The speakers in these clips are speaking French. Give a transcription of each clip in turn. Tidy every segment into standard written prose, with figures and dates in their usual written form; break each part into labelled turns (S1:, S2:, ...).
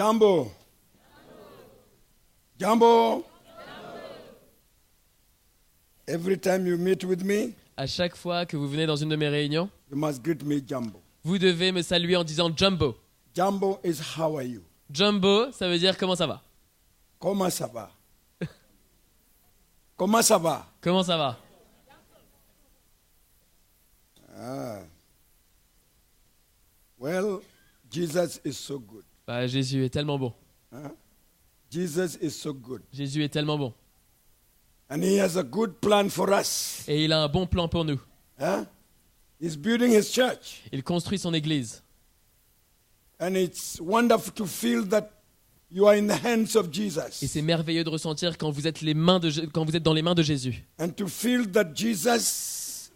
S1: Jambo. Jambo. Every time you meet with me,
S2: À chaque fois que vous venez dans une de mes réunions,
S1: you must greet me Jambo.
S2: vous devez me saluer en disant Jumbo.
S1: Jambo is how are you?
S2: Jumbo, ça veut dire comment ça va?
S1: Comment ça va? Comment ça va?
S2: Comment ça va?
S1: Well, Jesus is so good.
S2: Bah, Jésus est tellement bon.
S1: Jesus is so good.
S2: Jésus est tellement bon.
S1: And he has a good plan for us.
S2: Et il a un bon plan pour nous.
S1: He's building his church.
S2: Il construit son église.
S1: And it's wonderful to feel that you are in the hands of
S2: Et
S1: Jesus.
S2: c'est merveilleux de ressentir quand vous êtes quand vous êtes dans les mains de Jésus.
S1: And to feel that Jesus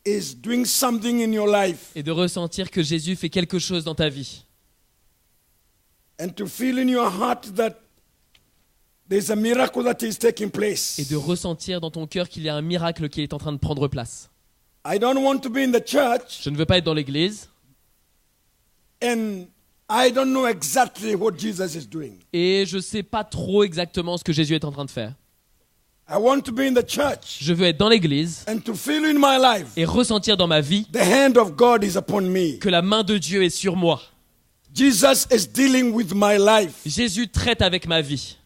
S1: is doing something in your life.
S2: Et de ressentir que Jésus fait quelque chose dans ta vie.
S1: And to feel in your heart that there's a miracle that is taking place.
S2: Et de ressentir dans ton cœur qu'il y a un miracle qui est en train de prendre place.
S1: I don't want to be in the church
S2: Je ne veux pas être dans l'église.
S1: and I don't know exactly what Jesus is doing.
S2: Et je ne sais pas trop exactement ce que Jésus est en train de faire.
S1: I want to be in the church
S2: Je veux être dans l'église
S1: and to feel in my life
S2: et ressentir dans ma vie
S1: the hand of God is upon me.
S2: que la main de Dieu est sur moi.
S1: Jesus is dealing with my life.
S2: Jésus traite avec ma vie.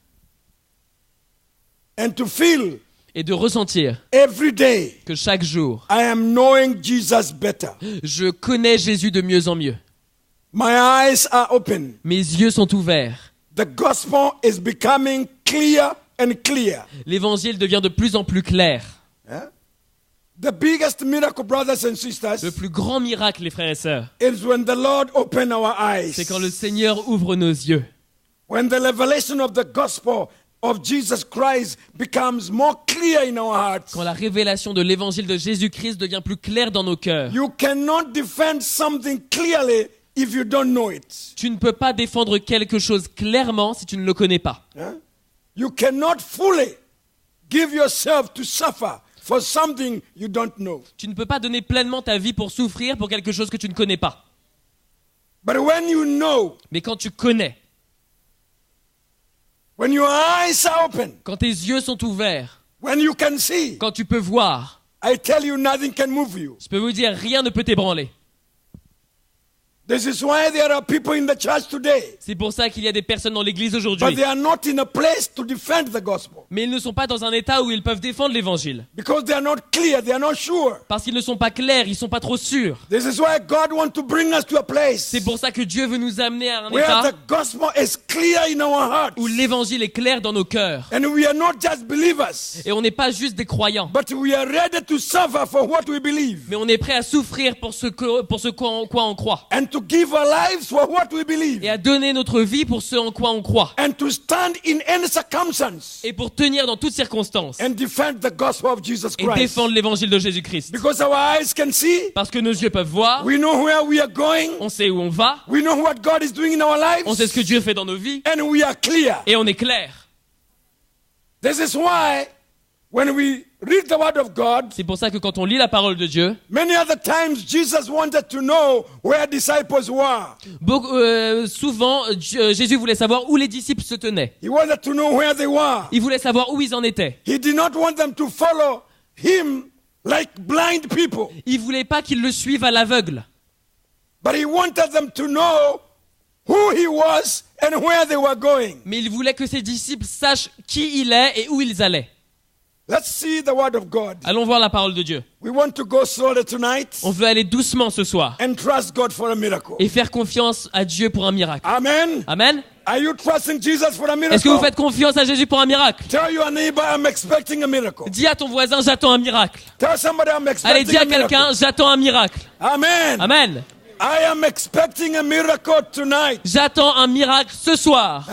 S1: And to feel
S2: Et de ressentir
S1: every day
S2: que chaque jour,
S1: I am knowing Jesus better.
S2: je connais Jésus de mieux en mieux.
S1: My eyes are open.
S2: Mes yeux sont ouverts.
S1: The gospel is becoming clear and clear.
S2: L'évangile devient de plus en plus clair.
S1: The biggest miracle, brothers and sisters,
S2: Le plus grand miracle, les frères et sœurs,
S1: is when the Lord opened our eyes.
S2: c'est quand le Seigneur ouvre nos yeux.
S1: When the revelation of the gospel of Jesus Christ becomes more clear in our hearts.
S2: Quand la révélation de l'évangile de Jésus-Christ devient plus claire dans nos cœurs.
S1: You cannot defend something clearly if you don't know it.
S2: Tu ne peux pas défendre quelque chose clairement si tu ne le connais pas.
S1: You cannot fully give yourself to suffer for something you don't know.
S2: Tu ne peux pas donner pleinement ta vie pour souffrir pour quelque chose que tu ne connais pas.
S1: But when you know,
S2: Mais quand tu connais,
S1: when your eyes are open,
S2: quand tes yeux sont ouverts,
S1: when you can see,
S2: quand tu peux voir,
S1: I tell you, nothing can move you.
S2: je peux vous dire, rien ne peut t'ébranler.
S1: This is why there are people in the church today,
S2: C'est pour ça qu'il y a des personnes dans l'église
S1: but
S2: aujourd'hui.
S1: they are not in a place to defend the gospel
S2: Mais ils ne sont pas dans un état où ils peuvent défendre l'évangile.
S1: because they are not clear, they are not sure.
S2: Parce qu'ils ne sont pas clairs, ils ne sont pas trop sûrs.
S1: This is why God wants to bring us to a place
S2: C'est pour ça que Dieu veut nous amener à un
S1: where
S2: état
S1: the gospel is clear in our hearts,
S2: où l'évangile est clair dans nos cœurs.
S1: and we are not just believers,
S2: Et on n'est pas juste des croyants,
S1: but we are ready to suffer for what we believe
S2: mais on est prêt à souffrir pour ce quoi on croit.
S1: and to give our lives for what we believe
S2: Et à donner notre vie pour ce en quoi on croit.
S1: and to stand in any circumstance
S2: Et pour tenir dans toutes circonstances.
S1: and defend the gospel of Jesus
S2: Et
S1: Christ.
S2: défendre l'évangile de Jésus-Christ.
S1: Because our eyes can see,
S2: Parce que nos yeux peuvent voir,
S1: we know where we are going,
S2: on sait où on va,
S1: we know what God is doing in our
S2: on sait ce que
S1: lives,
S2: Dieu fait dans nos vies,
S1: and we are clear.
S2: et on est clair.
S1: This is why when we read the word of God,
S2: C'est pour ça que quand on lit la parole de Dieu,
S1: many other times Jesus wanted to know where disciples were.
S2: souvent Jésus voulait savoir où les disciples se tenaient.
S1: He wanted to know where they were.
S2: Il voulait savoir où ils en étaient.
S1: He did not want them to follow him like blind people,
S2: Il voulait pas qu'ils le suivent à l'aveugle.
S1: but he wanted them to know who he was and where they were going.
S2: Mais il voulait que ses disciples sachent qui il est et où ils allaient.
S1: Let's see the word of God.
S2: Allons voir la parole de Dieu.
S1: We want to go slowly tonight
S2: On veut aller doucement ce soir
S1: and trust God for a miracle.
S2: et faire confiance à Dieu pour un miracle.
S1: Amen.
S2: Amen.
S1: Are you trusting Jesus for a miracle?
S2: Est-ce que vous faites confiance à Jésus pour un miracle?
S1: Tell your neighbor, I'm expecting a miracle.
S2: Dis à ton voisin, j'attends un miracle.
S1: Tell somebody, I'm
S2: Allez,
S1: expecting
S2: dis
S1: a
S2: à quelqu'un,
S1: miracle.
S2: j'attends un miracle.
S1: Amen.
S2: Amen.
S1: I am expecting a miracle tonight.
S2: J'attends un miracle ce soir.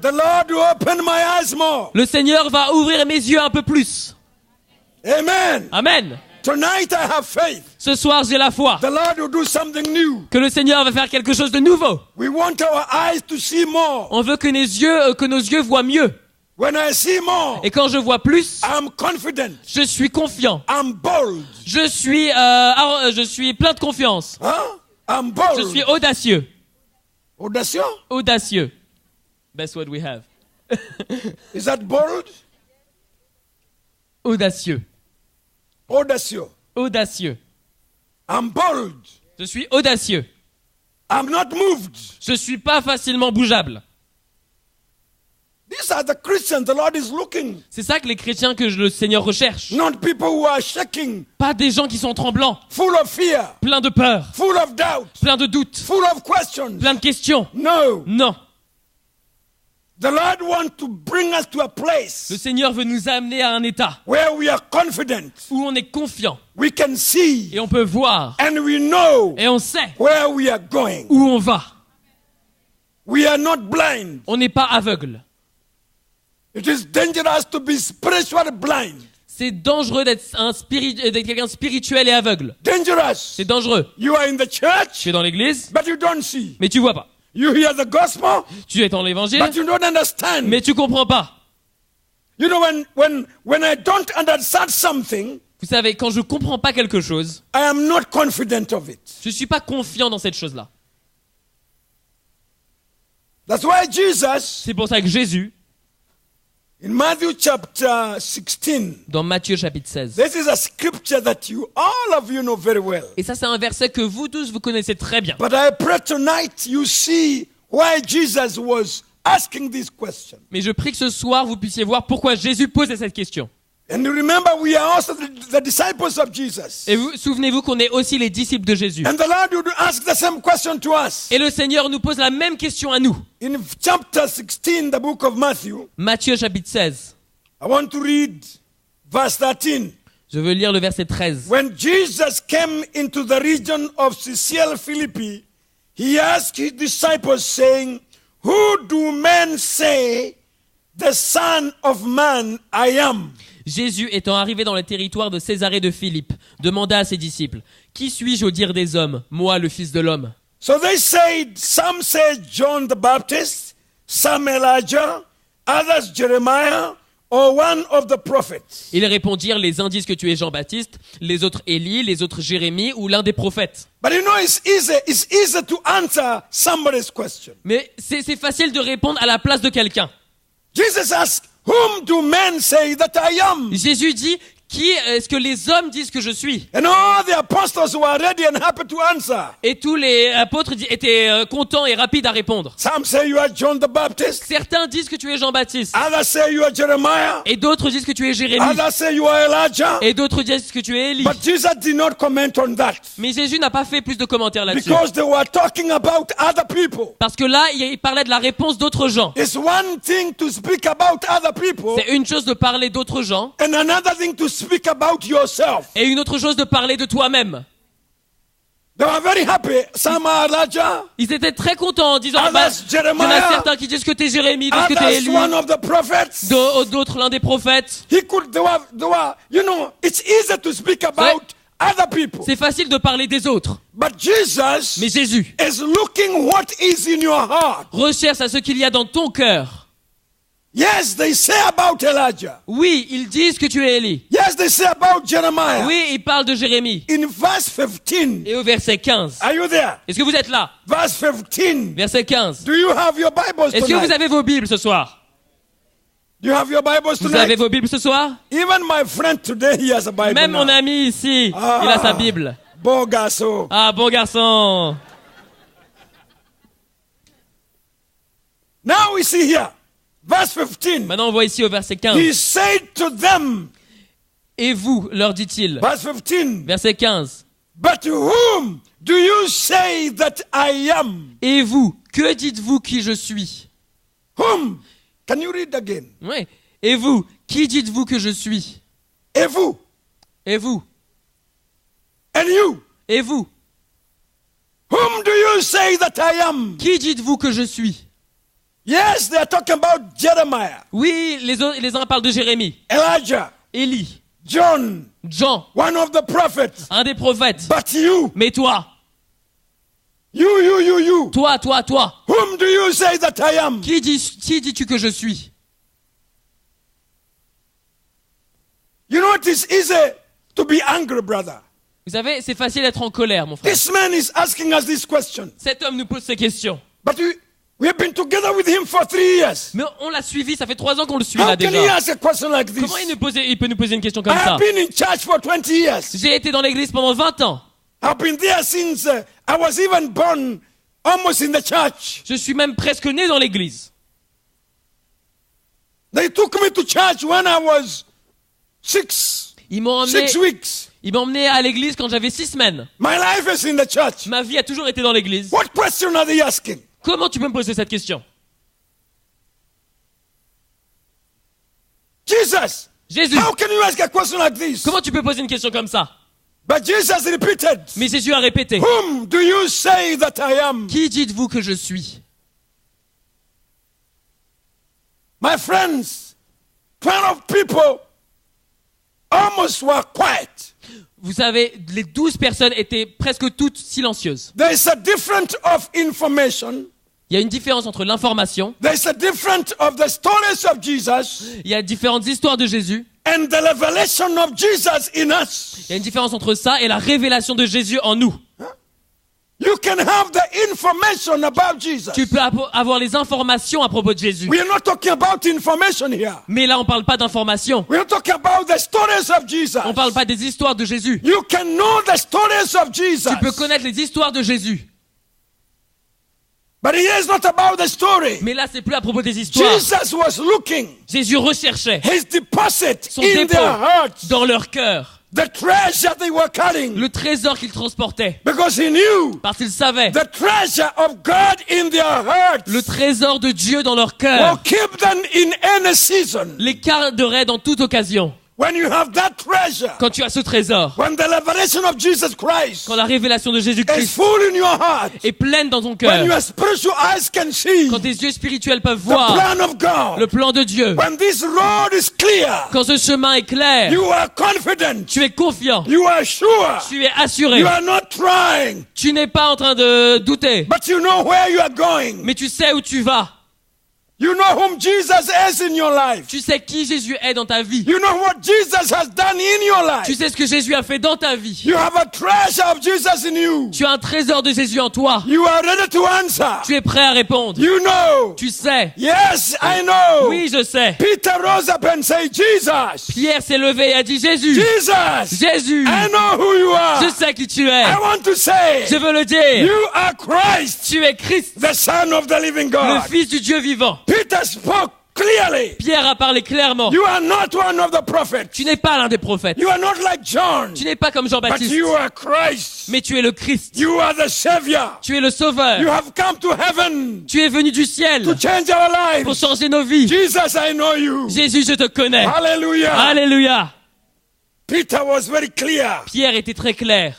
S1: The Lord will open my eyes more.
S2: Le Seigneur va ouvrir mes yeux un peu plus.
S1: Amen.
S2: Amen.
S1: Tonight I have faith.
S2: Ce soir, j'ai la foi
S1: The Lord will do something new.
S2: que le Seigneur va faire quelque chose de nouveau.
S1: We want our eyes to see more.
S2: On veut que nos yeux voient mieux.
S1: When I see more,
S2: Et quand je vois plus,
S1: I'm confident.
S2: je suis confiant.
S1: I'm bold.
S2: Je suis plein de confiance.
S1: I'm
S2: Je
S1: bold.
S2: suis audacieux.
S1: Audacieux?
S2: Audacieux. Best word we have.
S1: Is that bold?
S2: Audacieux.
S1: Audacieux.
S2: Audacieux.
S1: I'm bold.
S2: Je suis audacieux.
S1: I'm not moved.
S2: Je suis pas facilement bougeable.
S1: These are the Christians the Lord is looking.
S2: C'est ça que les chrétiens que le Seigneur recherche.
S1: Not people who are shaking,
S2: Pas des gens qui sont tremblants,
S1: full of fear,
S2: pleins de peur,
S1: full of doubt,
S2: pleins de doutes,
S1: full of questions.
S2: pleins de questions.
S1: No.
S2: Non.
S1: The Lord wants to bring us to a place
S2: Le Seigneur veut nous amener à un état
S1: where we are confident,
S2: où on est confiant
S1: we can see,
S2: et on peut voir
S1: and we know
S2: et on sait
S1: where we are going.
S2: où on va.
S1: We are not blind.
S2: On n'est pas aveugle.
S1: It is dangerous to be spiritually blind.
S2: C'est dangereux d'être d'être quelqu'un de spirituel et aveugle.
S1: Dangerous.
S2: C'est dangereux.
S1: You are in the church,
S2: Tu es dans l'église,
S1: but you don't see.
S2: mais tu vois pas.
S1: You hear the gospel,
S2: Tu es dans l'évangile,
S1: but you don't understand.
S2: mais tu comprends pas.
S1: You know, when I don't understand something,
S2: Vous savez, quand je comprends pas quelque chose,
S1: I am not confident of it.
S2: je suis pas confiant dans cette chose-là.
S1: That's why Jesus,
S2: C'est pour ça que Jésus,
S1: in Matthew chapter 16,
S2: dans Matthieu chapitre 16,
S1: this is a scripture that all of you know very well.
S2: et ça c'est un verset que vous tous vous connaissez très bien.
S1: But I pray tonight you see why Jesus was asking this question.
S2: Mais je prie que ce soir vous puissiez voir pourquoi Jésus posait cette question.
S1: And remember, we are also the disciples of Jesus.
S2: Et vous souvenez-vous qu'on est aussi les disciples de Jésus.
S1: And the Lord would ask the same question to us.
S2: Et le Seigneur nous pose la même question à nous.
S1: In chapter 16, the book of Matthew,
S2: Matthieu chapitre 16.
S1: I want to read verse 13.
S2: Je veux lire le verset 13.
S1: When Jesus came into the region of Caesarea Philippi, he asked his disciples, saying, Who do men say the Son of Man I am?
S2: Jésus, étant arrivé dans le territoire de Césarée de Philippe, demanda à ses disciples, « Qui suis-je au dire des hommes, moi le Fils de l'homme ?»
S1: So they said, some say John the Baptist, some Elijah, others Jeremiah, or one of the prophets.
S2: Ils répondirent, les uns disent que tu es Jean-Baptiste, les autres Élie, les autres Jérémie ou l'un des prophètes.
S1: But you know, it's easy to answer somebody's question.
S2: Mais c'est facile de répondre à la place de quelqu'un.
S1: Jesus asked, Whom do men say that I am?
S2: Jésus dit, qui est-ce que les hommes disent que je suis?
S1: And all the apostles were ready and happy to answer.
S2: Et tous les apôtres étaient contents et rapides à répondre.
S1: Some say you are John the Baptist.
S2: Certains disent que tu es Jean-Baptiste.
S1: Others say you are Jeremiah.
S2: Et d'autres disent que tu es Jérémie.
S1: Others say you are Elijah.
S2: Et d'autres disent que tu es Élie.
S1: But Jesus did not comment on that.
S2: Mais Jésus n'a pas fait plus de commentaires là-dessus.
S1: Because they were talking about other people.
S2: Parce que là, il parlait de la réponse d'autres gens.
S1: It's one thing to speak about other people,
S2: C'est une chose de parler d'autres gens
S1: and another thing to speak about yourself.
S2: et une autre chose de parler de toi-même.
S1: They were very happy. Some are Elijah,
S2: Ils étaient très contents en disant, bah,
S1: others
S2: il y en a
S1: Jeremiah,
S2: certains qui disent que t'es Jérémie, d'autres que t'es
S1: others
S2: Élie,
S1: one of the prophets.
S2: d'autres l'un des prophètes.
S1: They were, you know, it's easy to speak about other people.
S2: C'est facile de parler des autres.
S1: But Jesus
S2: Mais Jésus
S1: is looking what is in your heart.
S2: recherche à ce qu'il y a dans ton cœur.
S1: Yes, they say about Elijah.
S2: Oui, ils disent que tu es Élie.
S1: Yes, they say about Jeremiah.
S2: Oui, ils parlent de Jérémie.
S1: In verse 15,
S2: Et au verset 15.
S1: are you there?
S2: Est-ce que vous êtes là?
S1: Verse 15.
S2: Verset 15.
S1: Do you have your Bibles
S2: Est-ce que vous
S1: tonight?
S2: avez vos Bibles ce soir?
S1: Do you have your Bibles
S2: Vous avez
S1: tonight?
S2: vos Bibles ce soir?
S1: Even my friend today, he has a Bible
S2: Même
S1: now.
S2: mon ami ici,
S1: Ah.
S2: il a sa Bible.
S1: Bogaso.
S2: Ah, bon garçon.
S1: Now we see here, verse 15.
S2: Maintenant, on voit ici au verset 15.
S1: He said to them,
S2: Et vous, leur dit-il,
S1: verse 15,
S2: verset 15.
S1: but whom do you say that I am?
S2: Et vous, que dites-vous qui je suis?
S1: Whom? Can you read again?
S2: Oui. Et vous, qui dites-vous que je suis?
S1: Et vous?
S2: Et vous?
S1: And you?
S2: Et vous?
S1: Whom do you say that I am?
S2: Qui dites-vous que je suis?
S1: Yes, they are talking about Jeremiah,
S2: Oui, les uns parlent de Jérémie,
S1: Elijah,
S2: Élie,
S1: John,
S2: Jean,
S1: one of the prophets.
S2: un des prophètes.
S1: But you,
S2: Mais toi,
S1: you.
S2: toi,
S1: Whom do you say that I am?
S2: qui dis-tu que je suis?
S1: You know, it is easy to be angry, brother.
S2: Vous savez, c'est facile d'être en colère, mon frère.
S1: This man is asking us this question.
S2: Cet homme nous pose ces questions.
S1: But we have been together with him for 3 years.
S2: Mais on l'a suivi, ça fait 3 ans qu'on le suit
S1: How
S2: là
S1: can he
S2: déjà.
S1: ask a question like this?
S2: Comment il peut nous poser une question comme
S1: I
S2: ça?
S1: have been in church for 20 years.
S2: J'ai été dans l'église pendant 20 ans.
S1: I've been there since I was even born, almost in the church.
S2: Je suis même presque né dans l'église.
S1: They took me to church when I was 6
S2: Ils m'ont emmené,
S1: weeks.
S2: à l'église quand j'avais 6 semaines.
S1: My life is in the church.
S2: Ma vie a toujours été dans l'église.
S1: What question are they asking?
S2: Comment tu peux me poser cette question?
S1: Jesus,
S2: Jésus,
S1: how can you ask a question like this?
S2: comment tu peux poser une question comme ça?
S1: But Jesus repeated,
S2: Mais Jésus a répété.
S1: whom do you say that I am?
S2: Qui dites-vous que je suis?
S1: My friends, 12 people almost were quiet.
S2: Vous savez, les 12 personnes étaient presque toutes silencieuses.
S1: There is a difference of information.
S2: Il y a une différence entre l'information,
S1: There is a difference of the stories of Jesus
S2: il y a différentes histoires de Jésus,
S1: and the revelation of Jesus in us.
S2: il y a une différence entre ça et la révélation de Jésus en nous.
S1: You can have the information about Jesus.
S2: Tu peux avoir les informations à propos de Jésus.
S1: We are not talking about information here.
S2: Mais là, on parle pas d'informations.
S1: We are talking about the stories of Jesus.
S2: On parle pas des histoires de Jésus.
S1: You can know the stories of Jesus.
S2: Tu peux connaître les histoires de Jésus.
S1: But here is not about the story.
S2: Mais là, c'est plus à propos des histoires.
S1: Jesus was looking
S2: Jésus recherchait
S1: his deposit
S2: son
S1: in
S2: dépôt
S1: their hearts,
S2: dans leur cœur,
S1: the treasure they were carrying,
S2: le trésor qu'ils transportaient.
S1: because he knew
S2: Parce qu'ils savaient
S1: the treasure of God in their hearts
S2: le trésor de Dieu dans leur
S1: will
S2: cœur
S1: keep them in any season.
S2: les garderait dans toute occasion.
S1: When you have that treasure,
S2: Quand tu as ce trésor,
S1: when the revelation of Jesus Christ
S2: quand la révélation de
S1: is
S2: Jésus-Christ
S1: full in your heart,
S2: est pleine dans ton
S1: when
S2: cœur,
S1: your spiritual eyes can see
S2: quand tes yeux spirituels peuvent
S1: the
S2: voir
S1: plan of God,
S2: le plan de Dieu,
S1: when this road is clear,
S2: quand ce chemin est clair,
S1: you are confident,
S2: tu es confiant,
S1: you are sure,
S2: tu es assuré,
S1: you are not trying,
S2: tu n'es pas en train de douter,
S1: but you know where you are going.
S2: mais tu sais où tu vas.
S1: You know whom Jesus is in your life.
S2: Tu sais qui Jésus est dans ta vie.
S1: You know what Jesus has done in your
S2: Tu
S1: life.
S2: sais ce que Jésus a fait dans ta vie.
S1: You have a treasure of Jesus in you.
S2: Tu as un trésor de Jésus en toi.
S1: You are ready to answer.
S2: Tu es prêt à répondre.
S1: You know.
S2: Tu sais.
S1: Yes, I know.
S2: Oui, je sais.
S1: Peter rose up and said, Jesus,
S2: Pierre s'est levé et a dit Jésus.
S1: Jesus,
S2: Jésus.
S1: I know who you are.
S2: Je sais qui tu es.
S1: I want to say,
S2: Je veux le dire.
S1: you are Christ,
S2: Tu es Christ,
S1: the Son of the living
S2: le
S1: God.
S2: Fils du Dieu vivant.
S1: Peter spoke clearly.
S2: Pierre a parlé clairement.
S1: You are not one of the prophets.
S2: Tu n'es pas l'un des prophètes.
S1: You are not like John,
S2: Tu n'es pas comme
S1: but
S2: Jean-Baptiste.
S1: you are Christ.
S2: Mais tu es le Christ.
S1: You are the Savior.
S2: Tu es le Sauveur.
S1: You have come to heaven
S2: Tu es venu du ciel
S1: to change our
S2: pour
S1: lives.
S2: changer nos vies.
S1: Jesus, I know you.
S2: Jésus, je te connais.
S1: Hallelujah.
S2: Alléluia.
S1: Peter was very clear.
S2: Pierre était très clair.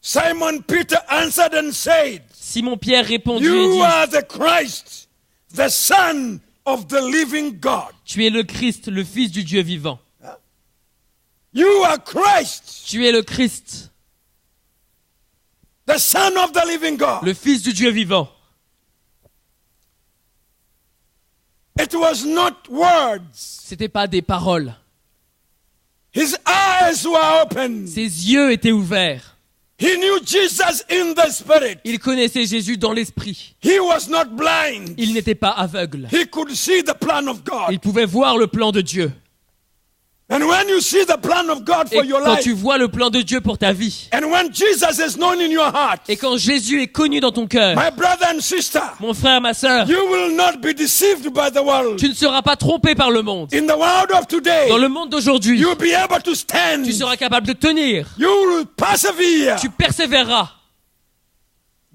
S1: Simon Peter answered and said,
S2: Simon-Pierre répondit et
S1: you
S2: dit,
S1: are the Christ, the Son of the living God.
S2: tu es le Christ, le Fils du Dieu vivant.
S1: You are Christ,
S2: Tu es le Christ,
S1: the Son of the living God.
S2: le Fils du Dieu vivant.
S1: It was not words.
S2: C'était pas des paroles.
S1: His eyes were open.
S2: Ses yeux étaient ouverts.
S1: He knew Jesus in the Spirit.
S2: Il connaissait Jésus dans l'esprit.
S1: He was not blind.
S2: Il n'était pas aveugle.
S1: He could see the plan of God.
S2: Il pouvait voir le plan de Dieu.
S1: And when you see the plan of God for
S2: Et
S1: your
S2: quand
S1: life,
S2: tu vois le plan de Dieu pour ta vie,
S1: and when Jesus is known in your heart,
S2: et quand Jésus est connu dans ton cœur,
S1: my brother and sister,
S2: mon frère, ma sœur,
S1: you will not be deceived by the world.
S2: tu ne seras pas trompé par le monde.
S1: In the world of today,
S2: Dans le monde d'aujourd'hui,
S1: you'll be able to stand.
S2: tu seras capable de tenir.
S1: You will persevere.
S2: Tu persévéreras.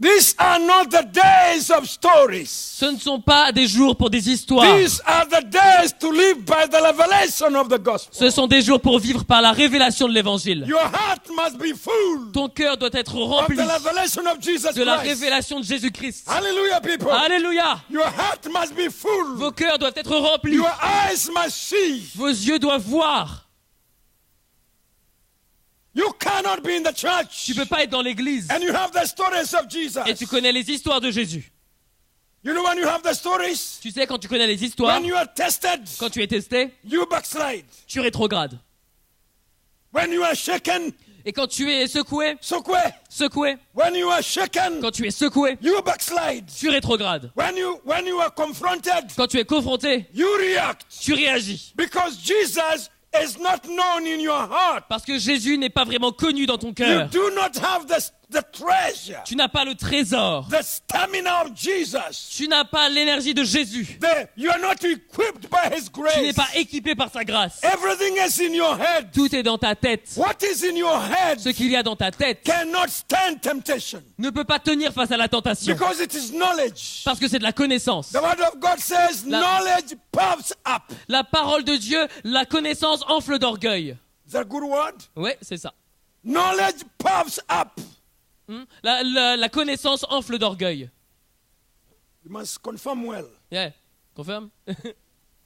S1: These are not the days of stories.
S2: Ce ne sont pas des jours pour des histoires.
S1: These are the days to live by the revelation of the gospel.
S2: Ce sont des jours pour vivre par la révélation de l'évangile.
S1: Your heart must be full
S2: Ton cœur doit être
S1: of
S2: rempli
S1: the revelation of Jesus
S2: de la
S1: Christ.
S2: révélation de Jésus-Christ.
S1: Hallelujah, people.
S2: Alléluia.
S1: Your heart must be full.
S2: Vos cœurs doivent être remplis.
S1: Your eyes must see.
S2: Vos yeux doivent voir.
S1: You cannot be in the church
S2: Tu peux pas être dans l'église
S1: and you have the stories of Jesus.
S2: et tu connais les histoires de Jésus.
S1: You know when you have the stories,
S2: Tu sais, quand tu connais les histoires,
S1: when you are tested,
S2: quand tu es testé,
S1: you backslide.
S2: tu rétrogrades.
S1: When you are shaken,
S2: Et quand tu es secoué,
S1: secoué. When you are shaken,
S2: quand tu es secoué,
S1: you backslide.
S2: tu rétrogrades.
S1: When you are confronted,
S2: Quand tu es confronté,
S1: you react.
S2: tu réagis.
S1: Because Jesus is not known in your heart.
S2: Parce que Jésus n'est pas vraiment connu dans ton
S1: You
S2: cœur.
S1: do not have the treasure,
S2: Tu n'as pas le trésor.
S1: the stamina of Jesus.
S2: Tu n'as pas l'énergie de Jésus.
S1: You are not equipped by His
S2: Tu n'es
S1: grace.
S2: pas équipé par sa grâce.
S1: Everything is in your head.
S2: Tout est dans ta tête.
S1: What is in your head
S2: Ce qu'il y a dans ta tête
S1: cannot stand temptation
S2: ne peut pas tenir face à la tentation.
S1: because it is knowledge.
S2: Parce que c'est de la connaissance.
S1: The word of God says knowledge puffs up.
S2: La parole de Dieu, la connaissance enfle d'orgueil.
S1: Is that a good word?
S2: Ouais, c'est ça.
S1: Knowledge puffs up.
S2: La connaissance enfle d'orgueil.
S1: You must confirm well.
S2: Yeah. Confirme.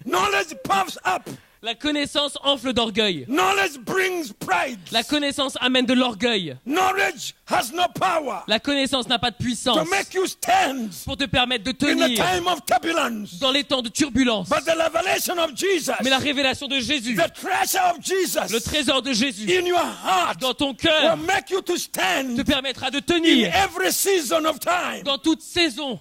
S1: Knowledge puffs up.
S2: La connaissance enfle d'orgueil.
S1: Knowledge brings pride.
S2: La connaissance amène de l'orgueil.
S1: Knowledge has no power
S2: La connaissance n'a pas de puissance
S1: to make you stand
S2: pour te permettre de
S1: in the
S2: tenir
S1: time of turbulence.
S2: dans les temps de turbulence.
S1: But the revelation of Jesus,
S2: Mais la révélation de Jésus,
S1: the treasure of Jesus
S2: le trésor de Jésus
S1: in your heart
S2: dans ton
S1: will
S2: cœur
S1: make you to
S2: te
S1: stand
S2: permettra de
S1: in
S2: tenir
S1: every season of time.
S2: dans toute saison.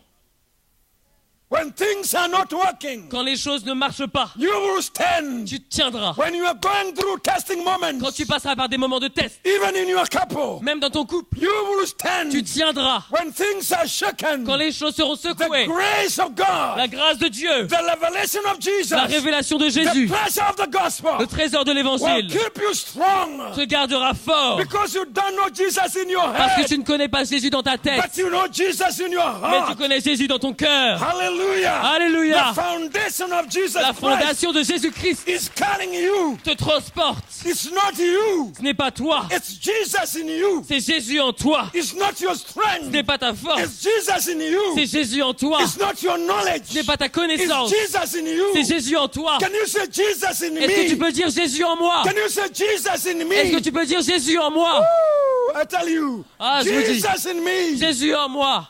S1: When things are not working,
S2: Quand les choses ne marchent pas,
S1: you will stand.
S2: tu tiendras.
S1: When you are going through testing
S2: Quand
S1: moments,
S2: tu passeras par des moments de test,
S1: even in your couple,
S2: même dans ton couple,
S1: you will stand.
S2: tu tiendras.
S1: When things are shaken,
S2: Quand les choses seront
S1: the
S2: secouées,
S1: grace of God,
S2: la grâce de Dieu,
S1: the revelation of Jesus,
S2: la révélation de
S1: the
S2: Jésus,
S1: treasure of the gospel
S2: le trésor de
S1: will
S2: l'évangile
S1: keep you strong
S2: te gardera fort.
S1: because you don't know Jesus in your
S2: Parce que
S1: head,
S2: tu ne connais pas Jésus dans ta tête,
S1: but you know Jesus in your
S2: mais tu
S1: heart.
S2: connais Jésus dans ton cœur.
S1: Hallelujah.
S2: Alléluia.
S1: The foundation of Jesus
S2: La
S1: Christ
S2: fondation de Jésus-Christ
S1: is carrying you.
S2: te transporte.
S1: It's not you.
S2: Ce n'est pas toi,
S1: It's Jesus in you.
S2: c'est Jésus en toi.
S1: It's not your
S2: Ce
S1: strength.
S2: n'est pas ta force,
S1: It's Jesus in you.
S2: c'est Jésus en toi.
S1: It's not your knowledge.
S2: Ce n'est pas ta
S1: It's
S2: connaissance,
S1: Jesus in you.
S2: c'est Jésus en toi.
S1: Can you say Jesus in
S2: Est-ce que tu
S1: me?
S2: peux dire Jésus en moi?
S1: Can you say Jesus in
S2: Est-ce que
S1: me?
S2: tu peux dire Jésus en moi?
S1: Ooh, I tell you,
S2: Ah, je vous dis.
S1: Jesus in me.
S2: Jésus en moi.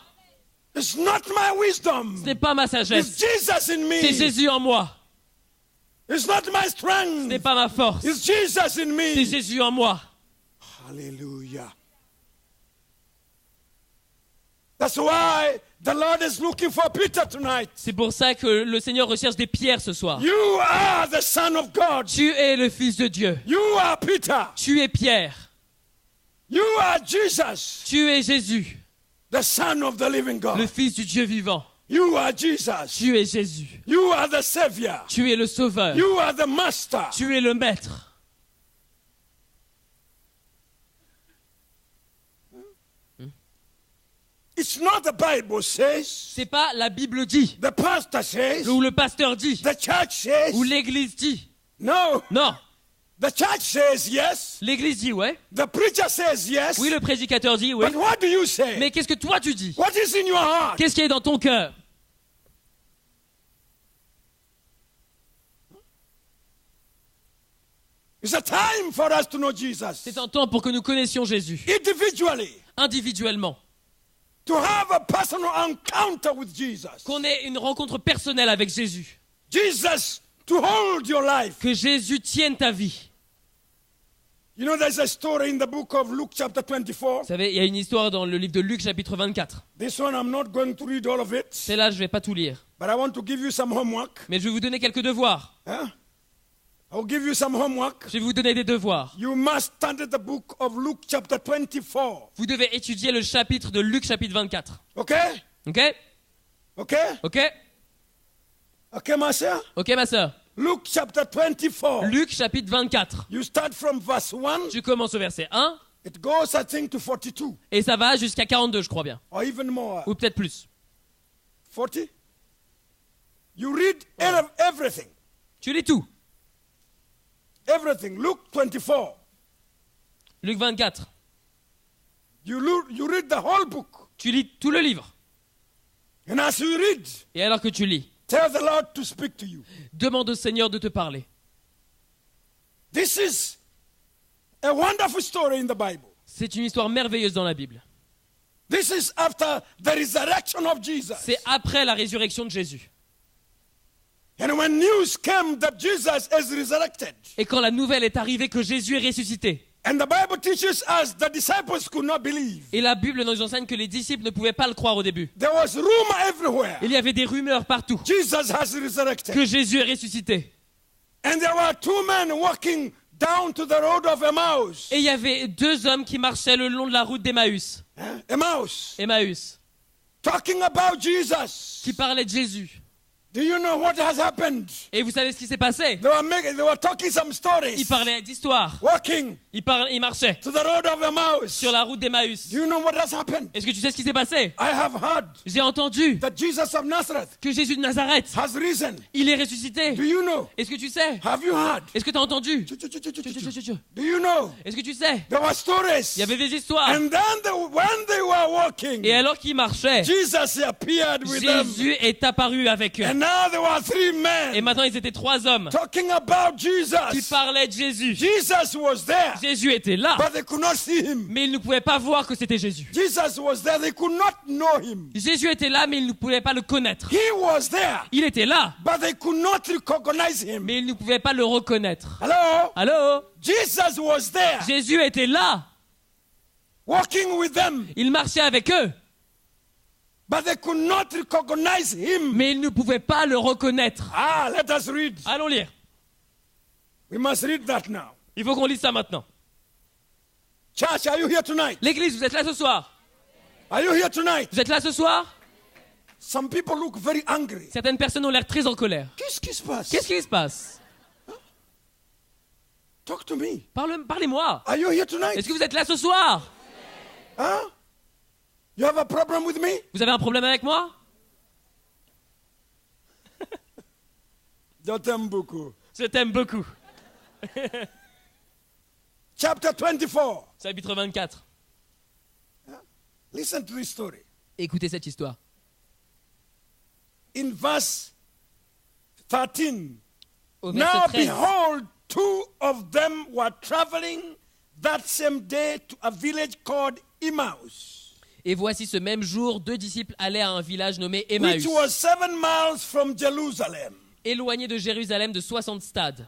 S1: It's not my wisdom.
S2: Ce n'est pas ma
S1: It's
S2: sagesse,
S1: Jesus in
S2: c'est
S1: me.
S2: Jésus en moi.
S1: It's not my
S2: Ce
S1: strength.
S2: n'est pas ma force,
S1: It's Jesus in
S2: c'est
S1: me.
S2: Jésus en moi.
S1: Hallelujah. That's why the Lord is looking for Peter tonight.
S2: C'est pour ça que le Seigneur recherche des pierres ce soir.
S1: You are the Son of God.
S2: Tu es le Fils de Dieu.
S1: You are Peter.
S2: Tu es Pierre.
S1: You are Jesus,
S2: Tu es Jésus,
S1: the Son of the living
S2: le
S1: God.
S2: Fils du Dieu vivant.
S1: You are Jesus.
S2: Tu es Jésus.
S1: You are the Savior.
S2: Tu es le Sauveur.
S1: You are the Master.
S2: Tu es le Maître.
S1: It's not the Bible says,
S2: C'est pas la Bible dit,
S1: the pastor says,
S2: ou le pasteur dit,
S1: the church says.
S2: ou l'Église dit.
S1: No,
S2: Non,
S1: the church says yes.
S2: l'Église dit ouais.
S1: The preacher says yes.
S2: Oui, le prédicateur dit oui.
S1: But what do you say?
S2: Mais qu'est-ce que toi tu dis?
S1: What is in your heart?
S2: Qu'est-ce qui est dans ton cœur?
S1: It's a time for us to know Jesus
S2: C'est un temps pour que nous connaissions Jésus,
S1: individually,
S2: individuellement.
S1: to have a personal encounter with Jesus.
S2: Qu'on ait une rencontre personnelle avec Jésus.
S1: Jesus to hold your life.
S2: Que Jésus tienne ta vie.
S1: You know, there's a story in the book of Luke chapter 24.
S2: Vous savez, il y a une histoire dans le livre de Luc chapitre 24.
S1: This one, I'm not going to read all of it,
S2: Celle-là, je ne vais pas tout lire.
S1: but I want to give you some homework.
S2: Mais je vais vous donner quelques devoirs.
S1: Huh? I'll give you some homework.
S2: Je vais vous donner des devoirs.
S1: You must study the book of Luke chapter 24.
S2: Vous devez étudier le chapitre de Luc chapitre 24.
S1: Okay?
S2: Ok?
S1: Okay?
S2: Ok?
S1: Okay, ma sœur?
S2: Ok, ma sœur.
S1: Luke chapter 24.
S2: Luc chapitre 24.
S1: You start from verse 1.
S2: Tu commences au verset 1
S1: It goes, I think, to 42
S2: et ça va jusqu'à 42, je crois bien.
S1: or even more.
S2: Ou peut-être plus.
S1: 40? You read everything.
S2: Tu lis tout.
S1: Everything. Luke 24.
S2: Luc 24.
S1: You read the whole book.
S2: Tu lis tout le livre.
S1: And as you read,
S2: Et alors que tu lis,
S1: tell the Lord to speak to you.
S2: demande au Seigneur de te parler.
S1: This is a wonderful story in the Bible.
S2: C'est une histoire merveilleuse dans la Bible.
S1: This is after the resurrection of Jesus.
S2: C'est après la résurrection de Jésus.
S1: And when news came that Jesus is resurrected,
S2: Et quand la nouvelle est arrivée que Jésus est ressuscité,
S1: And the Bible teaches us the disciples could not believe.
S2: Et la Bible nous enseigne que les disciples ne pouvaient pas le croire au début.
S1: There was rumor everywhere.
S2: Il y avait des rumeurs partout
S1: Jesus has resurrected.
S2: que Jésus est ressuscité.
S1: And there were two men walking down to the road of Emmaus.
S2: Et il y avait deux hommes qui marchaient le long de la route d'Emmaüs. Emmaüs,
S1: Talking about Jesus.
S2: qui parlaient de Jésus.
S1: Do you know what has happened?
S2: Et vous savez ce qui s'est passé?
S1: They were talking some stories.
S2: Ils parlaient d'histoire.
S1: Walking
S2: Ils marchaient
S1: to the road of Emmaus.
S2: sur la route d'Emmaüs.
S1: Do you know what has happened?
S2: Est-ce que tu sais ce qui s'est passé?
S1: I have heard
S2: J'ai entendu
S1: that Jesus of Nazareth
S2: que Jésus de Nazareth,
S1: has risen.
S2: il est ressuscité.
S1: Do you know?
S2: Est-ce que tu sais?
S1: Have you heard?
S2: Est-ce que tu as entendu?
S1: Do you know?
S2: Est-ce que tu sais?
S1: There were stories.
S2: Il y avait des histoires.
S1: And then when they were walking,
S2: Et alors qu'ils marchaient,
S1: Jesus appeared with them.
S2: Jésus est apparu avec eux.
S1: And now there were three
S2: Et
S1: men
S2: maintenant ils étaient trois hommes
S1: talking about
S2: qui
S1: Jesus.
S2: parlaient de Jésus.
S1: Jesus was there,
S2: Jésus était là,
S1: but they could not see him.
S2: mais ils ne pouvaient pas voir que c'était Jésus.
S1: Jesus was there, they could not know him.
S2: Jésus était là, mais ils ne pouvaient pas le connaître.
S1: He was there,
S2: Il était là,
S1: but they could not recognize him.
S2: mais ils ne pouvaient pas le reconnaître.
S1: Hello?
S2: Allô?
S1: Jesus was there,
S2: Jésus était là.
S1: walking with them,
S2: Il marchait avec eux,
S1: but they could not recognize him.
S2: mais ils ne pouvaient pas le reconnaître.
S1: Let us read.
S2: Allons lire.
S1: We must read that now.
S2: Il faut qu'on lise ça maintenant.
S1: Church, are you here tonight?
S2: L'église, vous êtes là ce soir?
S1: Are you here tonight?
S2: Vous êtes là ce soir?
S1: Some people look very angry.
S2: Certaines personnes ont l'air très en colère.
S1: Qu'est-ce qui se passe?
S2: Qu'est-ce qui se passe?
S1: Talk to me.
S2: Parlez-moi.
S1: Are you here tonight?
S2: Est-ce que vous êtes là ce soir?
S1: Huh? You have a problem with me?
S2: Vous avez un problème avec moi?
S1: Je t'aime beaucoup.
S2: Je t'aime beaucoup.
S1: Chapter 24.
S2: Chapitre 24.
S1: Listen to this story.
S2: Écoutez cette histoire.
S1: In verse 13.
S2: Au
S1: Now
S2: verset 13.
S1: behold, two of them were traveling that same day to a village called Emmaus,
S2: Et voici ce même jour, deux disciples allaient à un village nommé Emmaüs,
S1: which was 7 miles from Jerusalem.
S2: éloigné de Jérusalem de 60 stades.